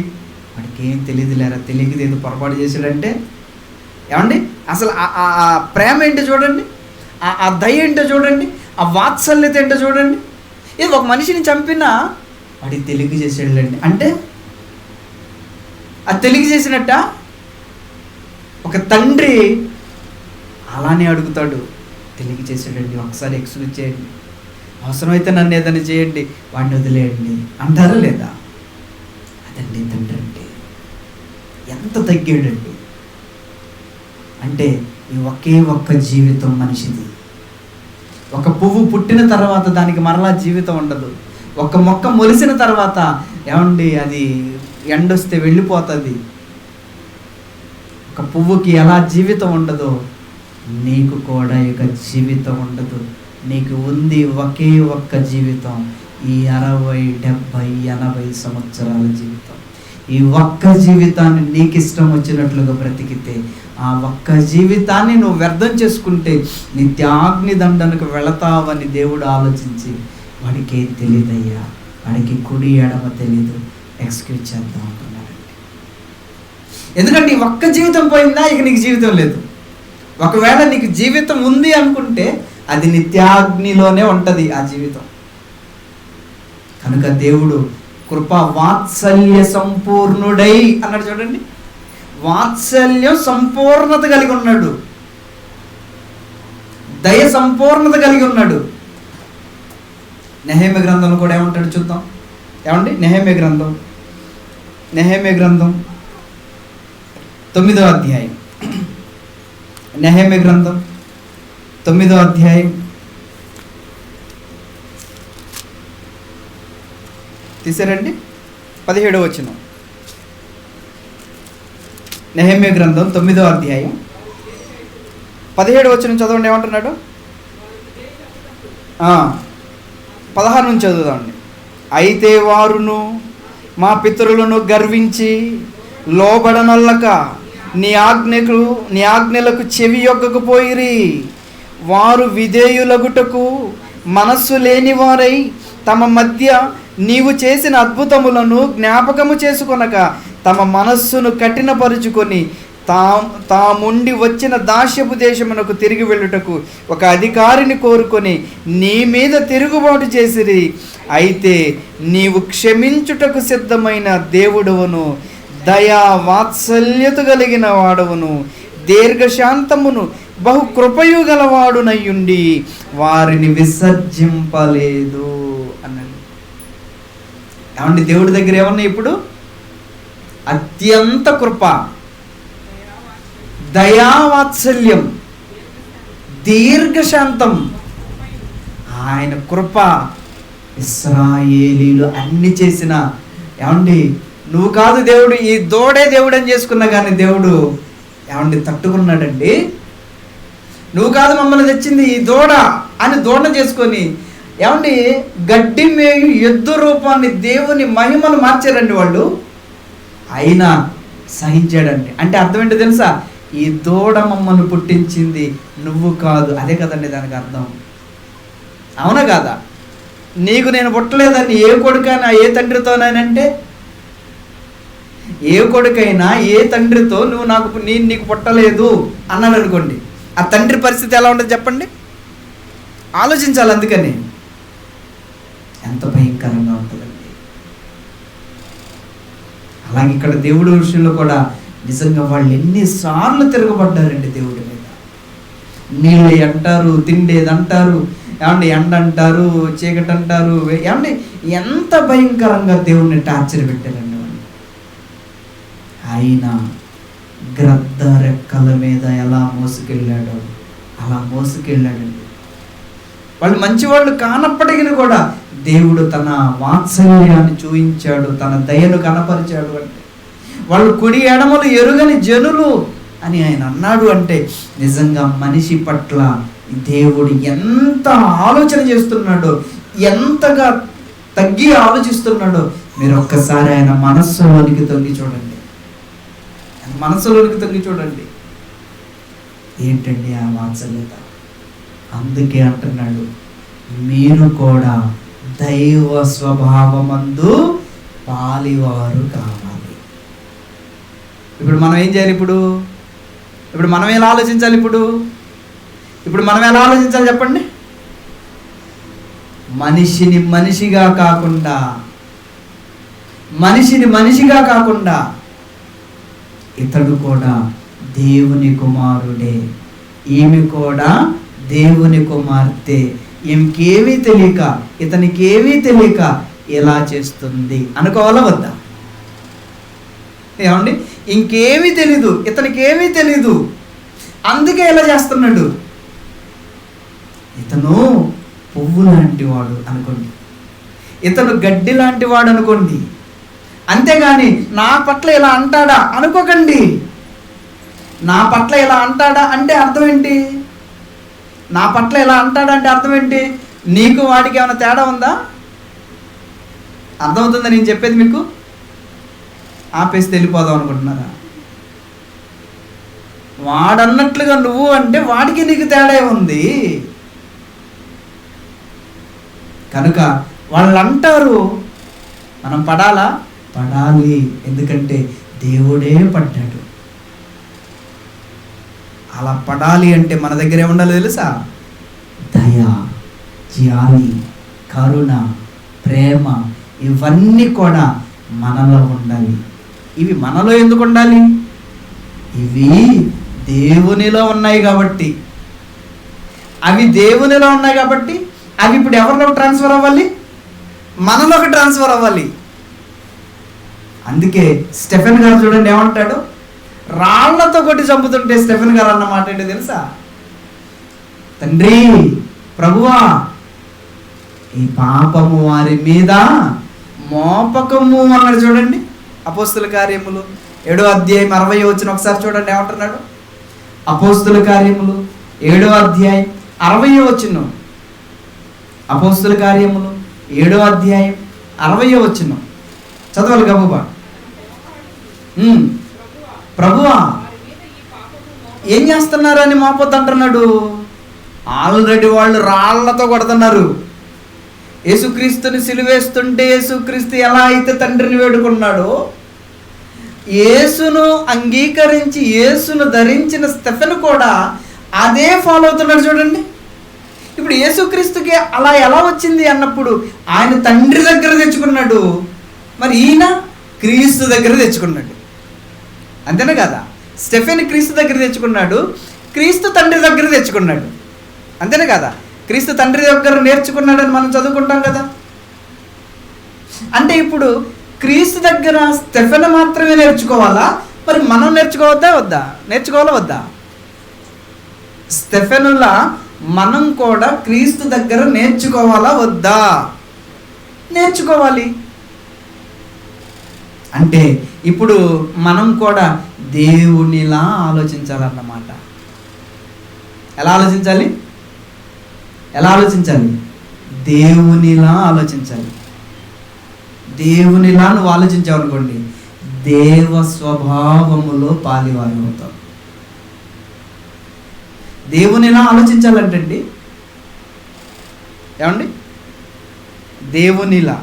వాడికి ఏం తెలియదు లేరా, తెలియదు ఏదో పొరపాటు చేశాడంటే ఏమండి అసలు ఆ ప్రేమ ఏంటో చూడండి, ఆ దయ ఏంటో చూడండి, ఆ వాత్సల్యత ఏంటో చూడండి. ఇది ఒక మనిషిని చంపినా వాడికి తెలియక చేసాడండి అంటే అది తెలియక చేసినట్ట. ఒక తండ్రి అలానే అడుగుతాడు, తెలియక చేసాడండి, ఒకసారి ఎక్స్క్యూజ్ చేయండి, అవసరమైతే నన్ను ఏదైనా చేయండి, వాడిని వదిలేయండి అంటారా లేదా? అదండి తండ్రి అంటే. ఎంత తగ్గాడండి అంటే ఈ ఒక్క జీవితం మనిషిది. ఒక పువ్వు పుట్టిన తర్వాత దానికి మరలా జీవితం ఉండదు. ఒక మొక్క మొలిసిన తర్వాత ఏమండి అది ఎండొస్తే వెళ్ళిపోతుంది. ఒక పువ్వుకి ఎలా జీవితం ఉండదో నీకు కూడా ఇక జీవితం ఉండదు. నీకు ఉంది ఒక్క జీవితం, ఈ 60, 70, 80 సంవత్సరాల జీవితం. ఈ ఒక్క జీవితాన్ని నీకు ఇష్టం వచ్చినట్లుగా బ్రతికితే, ఆ ఒక్క జీవితాన్ని నువ్వు వ్యర్థం చేసుకుంటే నిత్యాగ్ని దండనకు వెళతావని దేవుడు ఆలోచించి వాడికి ఏం తెలియదయ్యా, వాడికి కుడి ఎడమ తెలీదు, ఎక్స్క్యూజ్ చేద్దాం అంటున్నాడు. ఎందుకంటే ఈ ఒక్క జీవితం పోయిందా ఇక నీకు జీవితం లేదు. ఒకవేళ నీకు జీవితం ఉంది అనుకుంటే అది నిత్యాగ్నిలోనే ఉంటుంది ఆ జీవితం. కనుక దేవుడు కృపా వాత్సల్య సంపూర్ణుడై అన్నాడు చూడండి. వాత్సల్యం సంపూర్ణత కలిగి ఉన్నాడు, దయ సంపూర్ణత కలిగి ఉన్నాడు. నెహెమ్యా గ్రంథంలో కూడా ఏమంటాడు చూద్దాం. ఏమండి నెహెమ్యా గ్రంథం 9వ అధ్యాయం, నెహెమ్యా గ్రంథం 9వ అధ్యాయం తీసారండి 17వ వచనం. నెహెమ్యా గ్రంథం 9వ అధ్యాయం 17వ వచనం చదవండి. ఏమంటున్నాడు? 16 నుంచి చదువుదామండి. అయితే వారును మా పితరులను గర్వించి లోబడనొల్లక నీ ఆజ్ఞలకు చెవి యొక్కకపోయిరి. వారు విధేయులగుటకు మనస్సు లేనివారై తమ మధ్య నీవు చేసిన అద్భుతములను జ్ఞాపకము చేసుకొనక తమ మనస్సును కఠినపరుచుకొని తాముండి వచ్చిన దాస్యపు దేశమునకు తిరిగి వెళ్ళుటకు ఒక అధికారిని కోరుకొని నీ మీద తిరుగుబాటు చేసిరి. అయితే నీవు క్షమించుటకు సిద్ధమైన దేవుడవును, దయా వాత్సల్యత కలిగిన వాడవును, దీర్ఘశాంతమును బహు కృపయు గలవాడునయ్యుండి వారిని విసర్జింపలేదు అన్నాడు. ఏమండి దేవుడి దగ్గర ఏమన్నాయి ఇప్పుడు? అత్యంత కృప, దయావాత్సల్యం, దీర్ఘశాంతం. ఆయన కృప ఇశ్రాయేలీలు అన్ని చేసిన, ఏమండి నువ్వు కాదు దేవుడు, ఈ దూడే దేవుడు అని చేసుకున్నా కానీ దేవుడు ఏమండి తట్టుకున్నాడండి. నువ్వు కాదు మమ్మల్ని తెచ్చింది ఈ దూడ అని దూడ చేసుకొని ఏమండి గడ్డి మేయు ఎద్దు రూపాన్ని దేవుని మహిమను మార్చారండి వాళ్ళు. అయినా సహించాడండి. అంటే అర్థం ఏంటో తెలుసా? ఈ దూడ మమ్మల్ని పుట్టించింది నువ్వు కాదు. అదే కదండి దానికి అర్థం. అవునా కాదా? నీకు నేను పుట్టలేదని ఏ కొడుకైనా ఏ తండ్రితోనంటే, ఏ కొడుకైనా ఏ తండ్రితో నేను నీకు పుట్టలేదు అన్నాడు అనుకోండి, ఆ తండ్రి పరిస్థితి ఎలా ఉంటుంది చెప్పండి? ఆలోచించాలి. అందుకని ఎంత భయంకరంగా ఉంటుందండి. అలాగే ఇక్కడ దేవుడి విషయంలో కూడా నిజంగా వాళ్ళు ఎన్నిసార్లు తిరగబడ్డారండి దేవుడి మీద. నీళ్ళు అంటారు, తిండేది అంటారు, ఏమండి ఎండ అంటారు, చీకటి అంటారు, ఏమండి ఎంత భయంకరంగా దేవుడిని టార్చర్ పెట్టారండి వాళ్ళు. ఆయన గ్రద్ద రెక్కల మీద ఎలా మోసుకెళ్ళాడో అలా మోసుకెళ్ళాడండి. వాళ్ళు మంచివాళ్ళు కానప్పటికీ కూడా దేవుడు తన వాత్సల్యాన్ని చూపించాడు, తన దయను కనపరిచాడు. అంటే వాళ్ళు కుడి ఎడమలు ఎరుగని జనులు అని ఆయన అన్నాడు. అంటే నిజంగా మనిషి పట్ల దేవుడు ఎంత ఆలోచన చేస్తున్నాడో, ఎంతగా తగ్గి ఆలోచిస్తున్నాడో మీరు ఒక్కసారి ఆయన మనస్సులోనికి తొంగి చూడండి. మనస్సులోనికి తొంగి చూడండి. ఏంటండి ఆ వాత్సల్యత? అందుకే అంటున్నాడు, మీరు కూడా దైవ స్వభావమందు పాలివారు కావాలి. ఇప్పుడు మనం ఏం చేయాలి? ఇప్పుడు మనం ఎలా ఆలోచించాలి? ఇప్పుడు మనం ఎలా ఆలోచించాలి చెప్పండి? మనిషిని మనిషిగా కాకుండా ఇతడు కూడా దేవుని కుమారుడే, ఈమె కూడా దేవుని కుమార్తె, ఈమెకేమీ తెలియక, ఇతనికి ఏమీ తెలియక ఎలా చేస్తుంది అనుకోవాలా వద్దా? ఏమండి? ఇంకేమీ తెలీదు, ఇతనికి ఏమీ తెలీదు, అందుకే ఎలా చేస్తున్నాడు. ఇతను పువ్వు లాంటి వాడు అనుకోండి, ఇతను గడ్డి లాంటి వాడు అనుకోండి, అంతేగాని నా పట్ల ఇలా అంటాడా అనుకోకండి. నా పట్ల ఇలా అంటాడా అంటే అర్థం ఏంటి? నా పట్ల ఇలా అంటాడా అంటే అర్థం ఏంటి? నీకు వాడికి ఏమైనా తేడా ఉందా? అర్థమవుతుందా నేను చెప్పేది మీకు? ఆపేసి వెళ్ళిపోదాం అనుకుంటున్నారా? వాడన్నట్లుగా నువ్వు అంటే వాడికి నీకు తేడా ఉంది. కనుక వాళ్ళు అంటారు, మనం పడాలి. ఎందుకంటే దేవుడే పడ్డాడు. అలా పడాలి అంటే మన దగ్గర ఏముండాలో తెలుసా? దయ, జాలి, కరుణ, ప్రేమ, ఇవన్నీ కూడా మనలో ఉండాలి. ఇవి మనలో ఎందుకు ఉండాలి? ఇవి దేవునిలో ఉన్నాయి కాబట్టి. అవి దేవునిలో ఉన్నాయి కాబట్టి అవి ఇప్పుడు ఎవరిలో ట్రాన్స్ఫర్ అవ్వాలి? మనలోకి ట్రాన్స్ఫర్ అవ్వాలి. అందుకే స్టెఫెన్ గారు చూడండి ఏమంటాడు? రాళ్లతో కొట్టి చంపుతుంటే స్టెఫెన్ గారు అన్న మాట ఏంటో తెలుసా? తండ్రి, ప్రభువా, ఈ పాపము వారి మీద మోపకము అన్నాడు. చూడండి అపోస్తుల కార్యములు 7వ అధ్యాయం 60 వచ్చిన ఒకసారి చూడండి ఏమంటున్నాడు? అపోస్తుల కార్యములు 7వ అధ్యాయం 60 వచ్చిన. అపోస్తుల కార్యములు 7వ అధ్యాయం 60 వచ్చిన చదవాలి గబుబా. ప్రభువా, ఏం చేస్తున్నారని మోపొద్దు అంటున్నాడు. ఆల్రెడీ వాళ్ళు రాళ్లతో కొడుతున్నారు. యేసుక్రీస్తుని సిలువేస్తుంటే యేసుక్రీస్తు ఎలా అయితే తండ్రిని వేడుకున్నాడో, యేసును అంగీకరించి యేసును ధరించిన స్టెఫెన్ కూడా అదే ఫాలో అవుతున్నాడు. చూడండి ఇప్పుడు యేసుక్రీస్తుకి అలా ఎలా వచ్చింది అన్నప్పుడు ఆయన తండ్రి దగ్గర తెచ్చుకున్నాడు, మరి ఈయన క్రీస్తు దగ్గర తెచ్చుకున్నాడు. అంతేనా కదా? స్టెఫెన్ క్రీస్తు దగ్గర తెచ్చుకున్నాడు, క్రీస్తు తండ్రి దగ్గర తెచ్చుకున్నాడు. అంతేనా కదా? క్రీస్తు తండ్రి దగ్గర నేర్చుకున్నాడని మనం చదువుకుంటాం కదా. అంటే ఇప్పుడు క్రీస్తు దగ్గర స్టెఫెన్ మాత్రమే నేర్చుకోవాలా? మరి మనం నేర్చుకోవాలా వద్దా? స్టెఫెనులా మనం కూడా క్రీస్తు దగ్గర నేర్చుకోవాలా వద్దా? నేర్చుకోవాలి. అంటే ఇప్పుడు మనం కూడా దేవునిలా ఆలోచించాలన్నమాట. ఎలా ఆలోచించాలి? దేవునిలా ఆలోచించాలి. దేవునిలా నువ్వు ఆలోచించావు అనుకోండి, దేవ స్వభావములో పాలివారు అవుతావు. దేవునిలా ఆలోచించాలంటండి ఏమండి? దేవునిలా.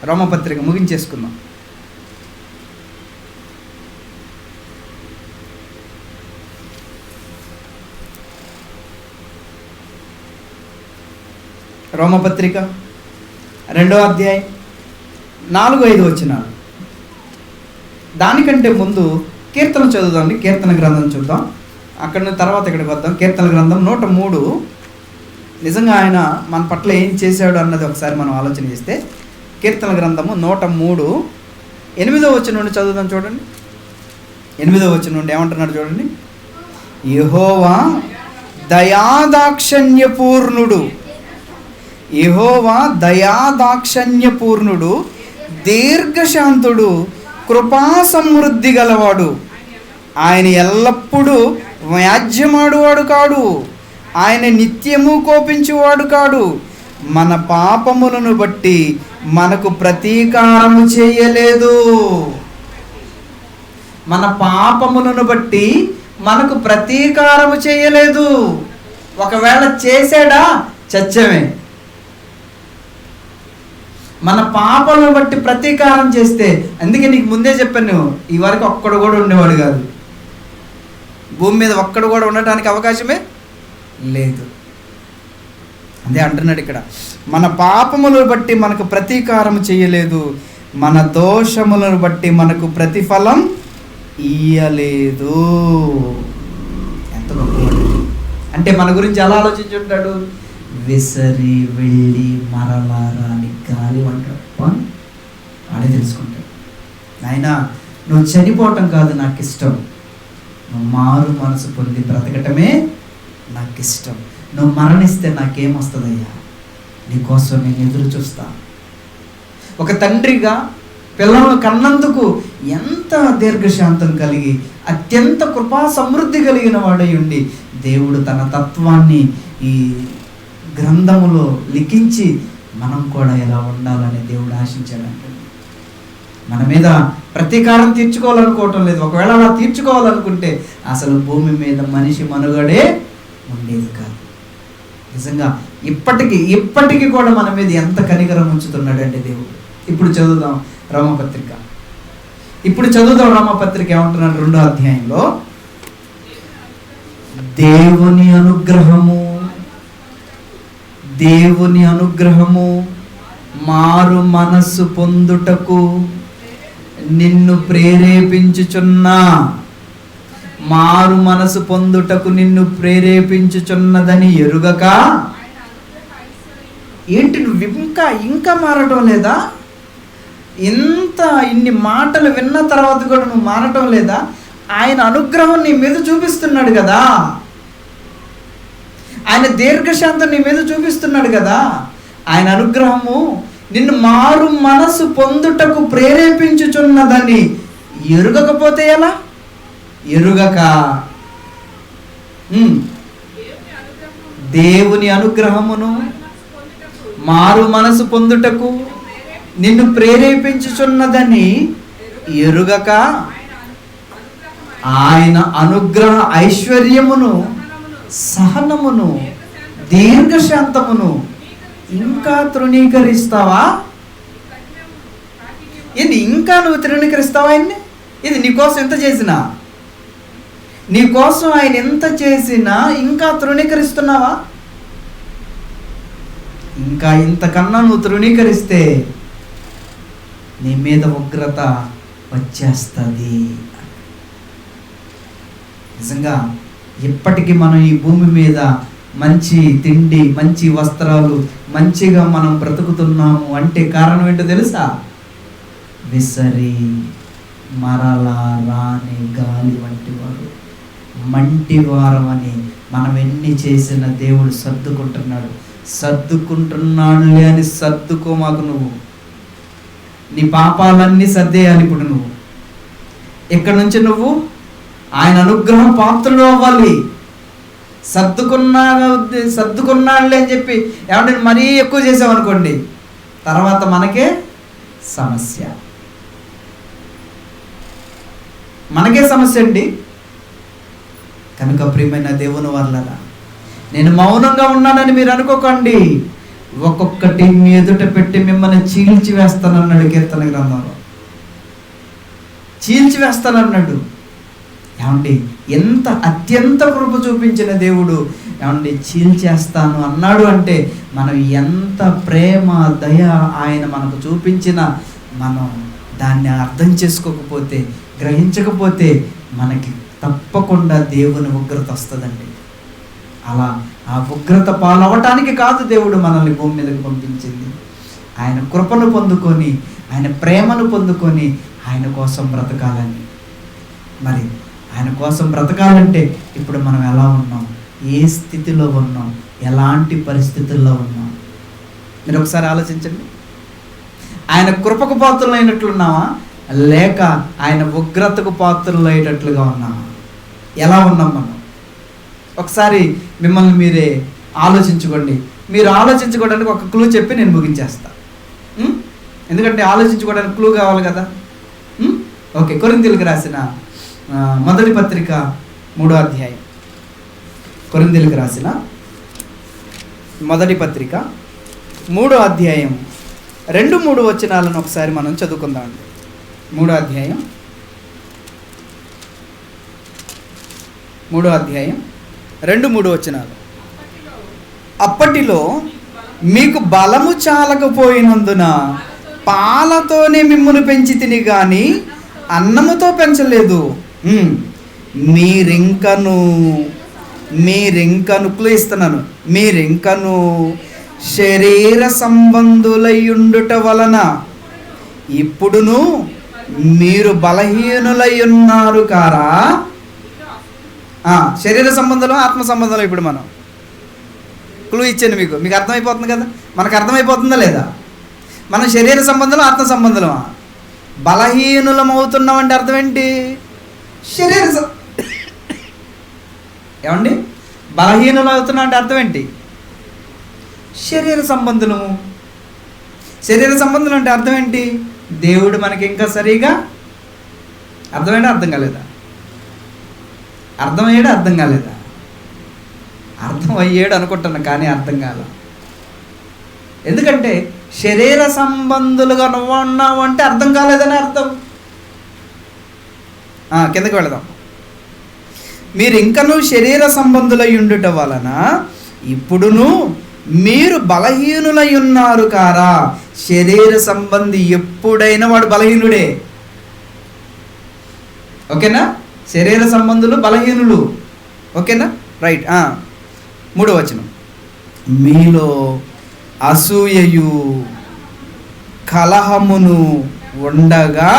రోమపత్రిక ముగించేసుకుందాం. రోమపత్రిక 2వ అధ్యాయం 4-5 వచనాలు. దానికంటే ముందు కీర్తన చదువుదామండి. కీర్తన గ్రంథం చూద్దాం. అక్కడ తర్వాత ఇక్కడికి వద్దాం. కీర్తన గ్రంథం 103. నిజంగా ఆయన మన పట్ల ఏం చేశాడు అన్నది ఒకసారి మనం ఆలోచన చేస్తే, కీర్తన గ్రంథము 103 8వ వచనం నుండి చదువుదాం. చూడండి 8వ వచనం నుండి ఏమంటున్నాడు చూడండి. యెహోవా దయాదాక్షణ్యపూర్ణుడు, యెహోవా దయాదాక్షణ్యపూర్ణుడు, దీర్ఘశాంతుడు, కృపా సమృద్ధి గలవాడు. ఆయన ఎల్లప్పుడూ వ్యాజ్యమాడువాడు కాడు, ఆయన నిత్యము కోపించువాడు కాడు. మన పాపములను బట్టి మనకు ప్రతీకారము చేయలేదు. మన పాపములను బట్టి మనకు ప్రతీకారము చేయలేదు. ఒకవేళ చేసాడా చచ్చమే. మన పాపాలను బట్టి ప్రతీకారం చేస్తే, అందుకే నీకు ముందే చెప్పాను, ఈ వరకు ఒక్కడు కూడా ఉండేవాడు కాదు, భూమి మీద ఒక్కడు కూడా ఉండటానికి అవకాశమే లేదు. అదే అంటున్నాడు ఇక్కడ, మన పాపములను బట్టి మనకు ప్రతీకారం చేయలేదు, మన దోషములను బట్టి మనకు ప్రతిఫలం ఇయ్యలేదు. ఎంత గొప్పవాడు అంటే మన గురించి ఎలా ఆలోచించుంటాడు? విసరి వెళ్ళి మరలా రాని గాలి అంటాడు. వాడే తెలుసుకుంటాడు, నాయన నువ్వు చనిపోవటం కాదు నాకు ఇష్టం, నువ్వు మారు మనసు పొంది బ్రతకటమే నాకు ఇష్టం. నువ్వు మరణిస్తే నాకేమొస్తుందయ్యా, నీకోసం నేను ఎదురు చూస్తా. ఒక తండ్రిగా పిల్లలను కన్నందుకు ఎంత దీర్ఘశాంతం కలిగి అత్యంత కృపా సమృద్ధి కలిగిన వాడై ఉండి దేవుడు తన తత్వాన్ని ఈ గ్రంథములో లిఖించి మనం కూడా ఎలా ఉండాలని దేవుడు ఆశించాడంటే, మన మీద ప్రతీకారం తీర్చుకోవాలనుకోవటం లేదు. ఒకవేళ అలా తీర్చుకోవాలనుకుంటే అసలు భూమి మీద మనిషి మనుగడే ఉండేది కాదు. నిజంగా ఇప్పటికీ కూడా మన మీద ఎంత కనికరం ఉంచుతున్నాడంటే దేవుడు. ఇప్పుడు చదువుదాం రోమపత్రిక. ఏమంటున్నాడు? 2వ అధ్యాయంలో దేవుని అనుగ్రహము మారు మనస్సు పొందుటకు నిన్ను ప్రేరేపించుచున్నదని ఎరుగక. ఏంటి నువ్వు ఇంకా మారటం లేదా? ఇన్ని మాటలు విన్న తర్వాత కూడా నువ్వు మారటం లేదా? ఆయన అనుగ్రహం నీ మీద చూపిస్తున్నాడు కదా, ఆయన దీర్ఘశాంతం నీ మీద చూపిస్తున్నాడు కదా. ఆయన అనుగ్రహము నిన్ను మారు మనసు పొందుటకు ప్రేరేపించుచున్నదని ఎరుగకపోతే ఎలా? ఎరుగక దేవుని అనుగ్రహమును మారు మనసు పొందుటకు నిన్ను ప్రేరేపించుచున్నదని ఎరుగక ఆయన అనుగ్రహ ఐశ్వర్యమును, సహనమును, దీర్ఘశాంతమును ఇంకా తృణీకరిస్తావా? ఇది ఇంకా నువ్వు తృణీకరిస్తావా? ఇది నీకోసం ఎంత చేసినా, నీకోసం ఆయన ఎంత చేసినా ఇంకా తృణీకరిస్తున్నావా? ఇంకా ఇంతకన్నా నువ్వు తృణీకరిస్తే నీ మీద ఉగ్రత వచ్చేస్తుంది. నిజంగా ఇప్పటికీ మనం ఈ భూమి మీద మంచి తిండి, మంచి వస్త్రాలు, మంచిగా మనం బ్రతుకుతున్నాము అంటే కారణం ఏంటో తెలుసా? విసరి మరలా రాని గాలి వంటి వాడు, మంటివారం అని మనం ఎన్ని చేసిన దేవుడు సర్దుకుంటున్నాడులే అని సర్దుకోమాకు. నువ్వు నీ పాపాలన్నీ సర్దేయాలి. ఇప్పుడు నువ్వు ఇక్కడ నుంచి నువ్వు ఆయన అనుగ్రహం పాత్రలు అవ్వాలి. సర్దుకున్నాడులే అని చెప్పి ఏమంటే మరీ ఎక్కువ చేసామనుకోండి, తర్వాత మనకే సమస్య అండి. కనుక ప్రియమైన దేవుని వాళ్ళరా, నేను మౌనంగా ఉన్నానని మీరు అనుకోకండి. ఒక్కొక్కటి మీ ఎదుట పెట్టి మిమ్మల్ని చీల్చివేస్తానన్నాడు కీర్తన గ్రంథంలో. చీల్చివేస్తానన్నాడు. ఏమండి, ఎంత అత్యంత కృప చూపించిన దేవుడు ఏమండి చీల్చేస్తాను అన్నాడు అంటే మనం ఎంత ప్రేమ, దయ ఆయన మనకు చూపించిన మనం దాన్ని అర్థం చేసుకోకపోతే, గ్రహించకపోతే మనకి తప్పకుండా దేవుని ఉగ్రత వస్తుందండి. అలా ఆ ఉగ్రత పాలవటానికి కాదు దేవుడు మనల్ని భూమి మీదకి పంపించింది. ఆయన కృపను పొందుకొని, ఆయన ప్రేమను పొందుకొని ఆయన కోసం బ్రతకాలని. మరి ఆయన కోసం బ్రతకాలంటే ఇప్పుడు మనం ఎలా ఉన్నాం, ఏ స్థితిలో ఉన్నాం, ఎలాంటి పరిస్థితుల్లో ఉన్నాం మీరు ఒకసారి ఆలోచించండి. ఆయన కృపకు పాత్రలు అయినట్లున్నావా, లేక ఆయన ఉగ్రతకు పాత్రలు అయ్యేటట్లుగా ఉన్నామా? ఎలా ఉన్నాం మనం? ఒకసారి మిమ్మల్ని మీరే ఆలోచించుకోండి. మీరు ఆలోచించుకోవడానికి ఒక క్లూ చెప్పి నేను ముగించేస్తా. ఎందుకంటే ఆలోచించుకోవడానికి క్లూ కావాలి కదా. ఓకే, కొరింథీయులకు రాసిన మొదటి పత్రిక 3వ అధ్యాయం. కొరింథీయులకు రాసిన మొదటి పత్రిక 3వ అధ్యాయం 2-3 వచనాలను ఒకసారి మనం చదువుకుందాం. 3వ అధ్యాయం 2-3 వచనాలు. అప్పటిలో మీకు బలము చాలకపోయినందున పాలతోనే మిమ్మును పెంచి తిని కానీ అన్నముతో పెంచలేదు. మీరింకను ఇస్తున్నాను, మీరింకను శరీర సంబంధులయ్యుండుట వలన ఇప్పుడును మీరు బలహీనులై ఉన్నారు కారా. శరీర సంబంధంలో ఆత్మ సంబంధంలో ఇప్పుడు మనం క్లూ ఇచ్చాను మీకు అర్థమైపోతుంది కదా. మనకు అర్థమైపోతుందా లేదా? మనం శరీర సంబంధంలో ఆత్మ సంబంధమా? బలహీనులం అవుతున్నాం అంటే అర్థం ఏంటి? ఏమండి, బలహీనులు అవుతున్నాం అంటే అర్థం ఏంటి? శరీర సంబంధులము. శరీర సంబంధులు అంటే అర్థం ఏంటి? దేవుడు మనకి ఇంకా సరిగా అర్థమయ్యాడా అర్థం కాలేదా? అర్థమయ్యాడా అర్థం కాలేదా? అర్థం అయ్యాడు అనుకుంటున్నా కానీ అర్థం కాల. ఎందుకంటే శరీర సంబంధులుగా నువ్వు ఉన్నావు అంటే అర్థం కాలేదని అర్థం. కిందకి వెళదాం. మీరు ఇంకనూ శరీర సంబంధులై ఉండుట వలన ఇప్పుడును మీరు బలహీనులై ఉన్నారు కారా. శరీర సంబంధి ఎప్పుడైనా వాడు బలహీనుడే. ఓకేనా? శరీర సంబంధులు బలహీనులు. ఓకేనా? రైట్. 3వ వచనం. మీలో అసూయయు కలహమును ఉండగా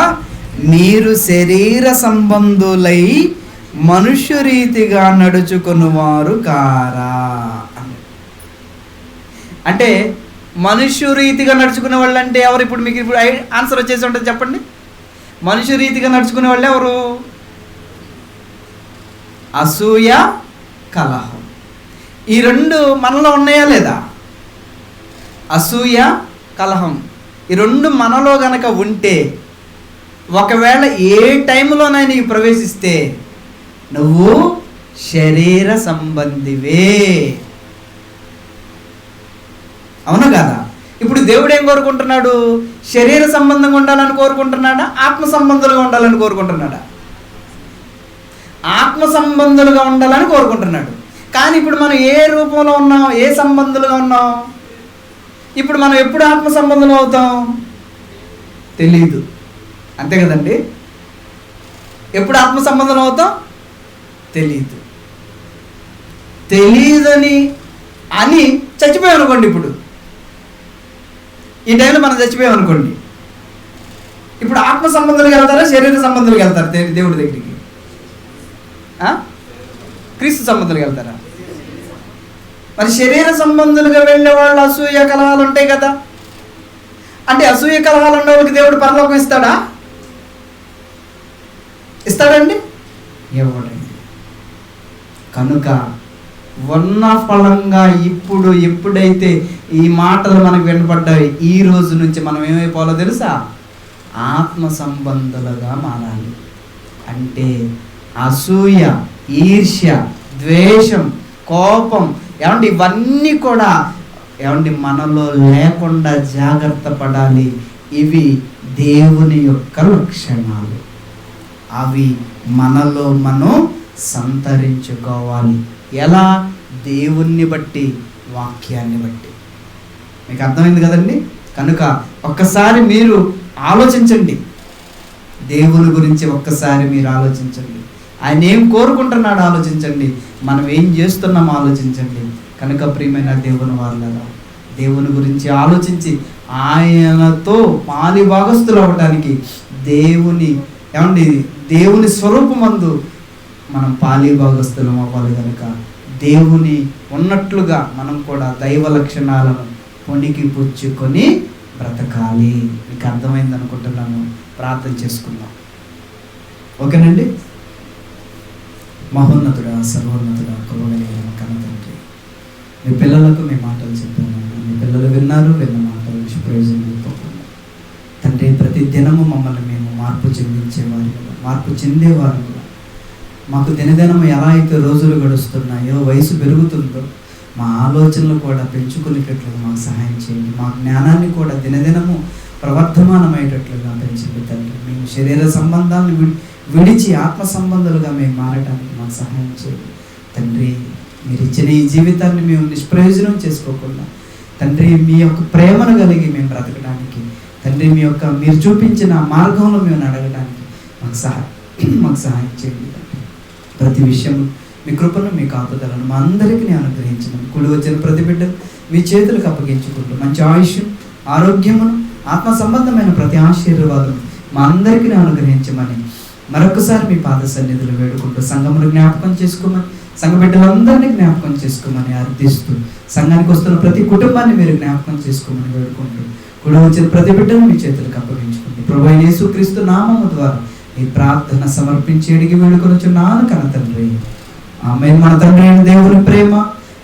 మీరు శరీర సంబంధులై మనుష్య రీతిగా నడుచుకునేవారు కారా. అంటే మనుష్య రీతిగా నడుచుకునే వాళ్ళు అంటే ఎవరు? ఇప్పుడు మీకు ఇప్పుడు ఆన్సర్ వచ్చేసి ఉంటుంది, చెప్పండి. మనుష్య రీతిగా నడుచుకునే వాళ్ళు ఎవరు? అసూయ, కలహం. ఈ 2 మనలో ఉన్నాయా లేదా? అసూయ, కలహం ఈ 2 మనలో గనక ఉంటే, ఒకవేళ ఏ టైంలోనైనా ఇవి ప్రవేశిస్తే నువ్వు శరీర సంబంధివే. అవునా కదా? ఇప్పుడు దేవుడు ఏం కోరుకుంటున్నాడు? శరీర సంబంధంగా ఉండాలని కోరుకుంటున్నాడా? ఆత్మ సంబంధులుగా ఉండాలని కోరుకుంటున్నాడా? ఆత్మ సంబంధులుగా ఉండాలని కోరుకుంటున్నాడు. కానీ ఇప్పుడు మనం ఏ రూపంలో ఉన్నాం? ఏ సంబంధులుగా ఉన్నాం? ఇప్పుడు మనం ఎప్పుడు ఆత్మ సంబంధులు అవుతాం? తెలీదు. అంతే కదండి? ఎప్పుడు ఆత్మ సంబంధం అవుతాం? తెలీదని అని చచ్చిపోయాం అనుకోండి. ఇప్పుడు ఈ టైంలో మనం చచ్చిపోయాం అనుకోండి. ఇప్పుడు ఆత్మ సంబంధులకు వెళ్తారా, శరీర సంబంధులకు వెళ్తారు దేవుడి దగ్గరికి? క్రీస్తు సంబంధులకు వెళ్తారా? మరి శరీర సంబంధులుగా వెళ్ళే వాళ్ళు అసూయ కలహాలు ఉంటాయి కదా. అంటే అసూయ కలహాలు ఉన్న వాళ్ళకి దేవుడు పరలోకం ఇస్తాడా? ఇస్తాడండి? ఇవ్వడండి. కనుక ఉన్న ఫలంగా ఇప్పుడు ఎప్పుడైతే ఈ మాటలు మనకు వినపడ్డాయి, ఈ రోజు నుంచి మనం ఏమైపోవాలో తెలుసా? ఆత్మ సంబంధులుగా మారాలి. అంటే అసూయ, ఈర్ష్య, ద్వేషం, కోపం ఏమండి ఇవన్నీ కూడా ఏమండి మనలో లేకుండా జాగ్రత్త పడాలి. ఇవి దేవుని యొక్క లక్షణాలు. అవి మనలో మనం సంతరించుకోవాలి. ఎలా? దేవుణ్ణి బట్టి, వాక్యాన్ని బట్టి. మీకు అర్థమైంది కదండి? కనుక ఒక్కసారి మీరు ఆలోచించండి. దేవుని గురించి ఒక్కసారి మీరు ఆలోచించండి. ఆయన ఏం కోరుకుంటున్నాడో ఆలోచించండి. మనం ఏం చేస్తున్నామో ఆలోచించండి. కనుక ప్రియమైన దేవుని వాళ్ళరా, దేవుని గురించి ఆలోచించి ఆయనతో పాలి భాగస్తులు అవ్వడానికి దేవుని స్వరూపమందు మనం పాలి భాగస్తులం అవ్వాలి. కనుక దేవుని ఉన్నట్లుగా మనం కూడా దైవ లక్షణాలను పొనికి పుచ్చుకొని బ్రతకాలి. మీకు అర్థమైంది అనుకుంటున్నాను. ప్రార్థన చేసుకుందాం. ఓకేనండి? మహోన్నతుడా, సర్వోన్నతుడా, కృపగలిగిన కన్న తండ్రి, మీ పిల్లలకు మీ మాటలు చెప్పాను. మీ పిల్లలు విన్నారు, విన్న మాటలు ప్రయోజనం తప్పకుండా తండ్రి, ప్రతి దినము మమ్మల్ని మేము మార్పు చెందేవారు. మాకు దినదినము ఎలా అయితే రోజులు గడుస్తున్నాయో, వయసు పెరుగుతుందో, మా ఆలోచనలు కూడా పెంచుకునేటట్లుగా మాకు సహాయం చేయండి. మా జ్ఞానాన్ని కూడా దినదినము ప్రవర్ధమానమయ్యేటట్లుగా పెంచండి తండ్రి. మేము శరీర సంబంధాలను విడిచి ఆత్మ సంబంధాలుగా మేము మారడానికి మాకు సహాయం చేయండి తండ్రి. మీరు ఇచ్చిన ఈ జీవితాన్ని మేము నిష్ప్రయోజనం చేసుకోకుండా తండ్రి, మీ యొక్క ప్రేమను కలిగి మేము బ్రతకడానికి తండ్రి, మీరు చూపించిన మార్గంలో మేము నడవడానికి మాకు సహాయం చేయండి. ప్రతి విషయం మీ కృపను, మీ కాపుదలను మా అందరికీ అనుగ్రహించమని, కూడి వచ్చిన ప్రతి బిడ్డను మీ చేతులకు అప్పగించుకుంటూ మంచి ఆయుష్, ఆరోగ్యమును, ఆత్మ సంబంధమైన ప్రతి ఆశీర్వాదం మా అందరికీ అనుగ్రహించమని మరొకసారి మీ పాద సన్నిధులు వేడుకుంటూ సంఘమును జ్ఞాపకం చేసుకోమని, సంఘ బిడ్డలందరినీ జ్ఞాపకం చేసుకోమని అర్థిస్తూ, సంఘానికి వస్తున్న ప్రతి కుటుంబాన్ని మీరు జ్ఞాపకం చేసుకోమని వేడుకుంటూ, కూడా వచ్చిన ప్రతి బిడ్డను మీ చేతులకు అప్పగించుకుంటూ ప్రభువైన యేసుక్రీస్తు నామము ద్వారా ఈ ప్రార్థన సమర్పించి అడిగి వేడుకొనుచున్నాను కన్న తండ్రి. ఆమేన్. మన తండ్రి అయిన దేవుని ప్రేమ,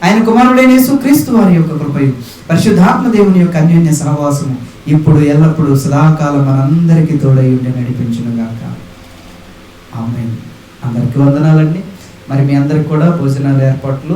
ఆయన కుమారుడైన యేసుక్రీస్తు వారి యొక్క కృపయు, పరిశుద్ధాత్మ దేవుని యొక్క అన్యోన్య సహవాసము ఇప్పుడు ఎల్లప్పుడూ సదాకాలం మనందరికీ తోడై ఉండి నడిపించునుగాక. ఆమేన్. అందరికీ వందనాలండి. మరి మీ అందరికి కూడా భోజనాల ఏర్పాట్లు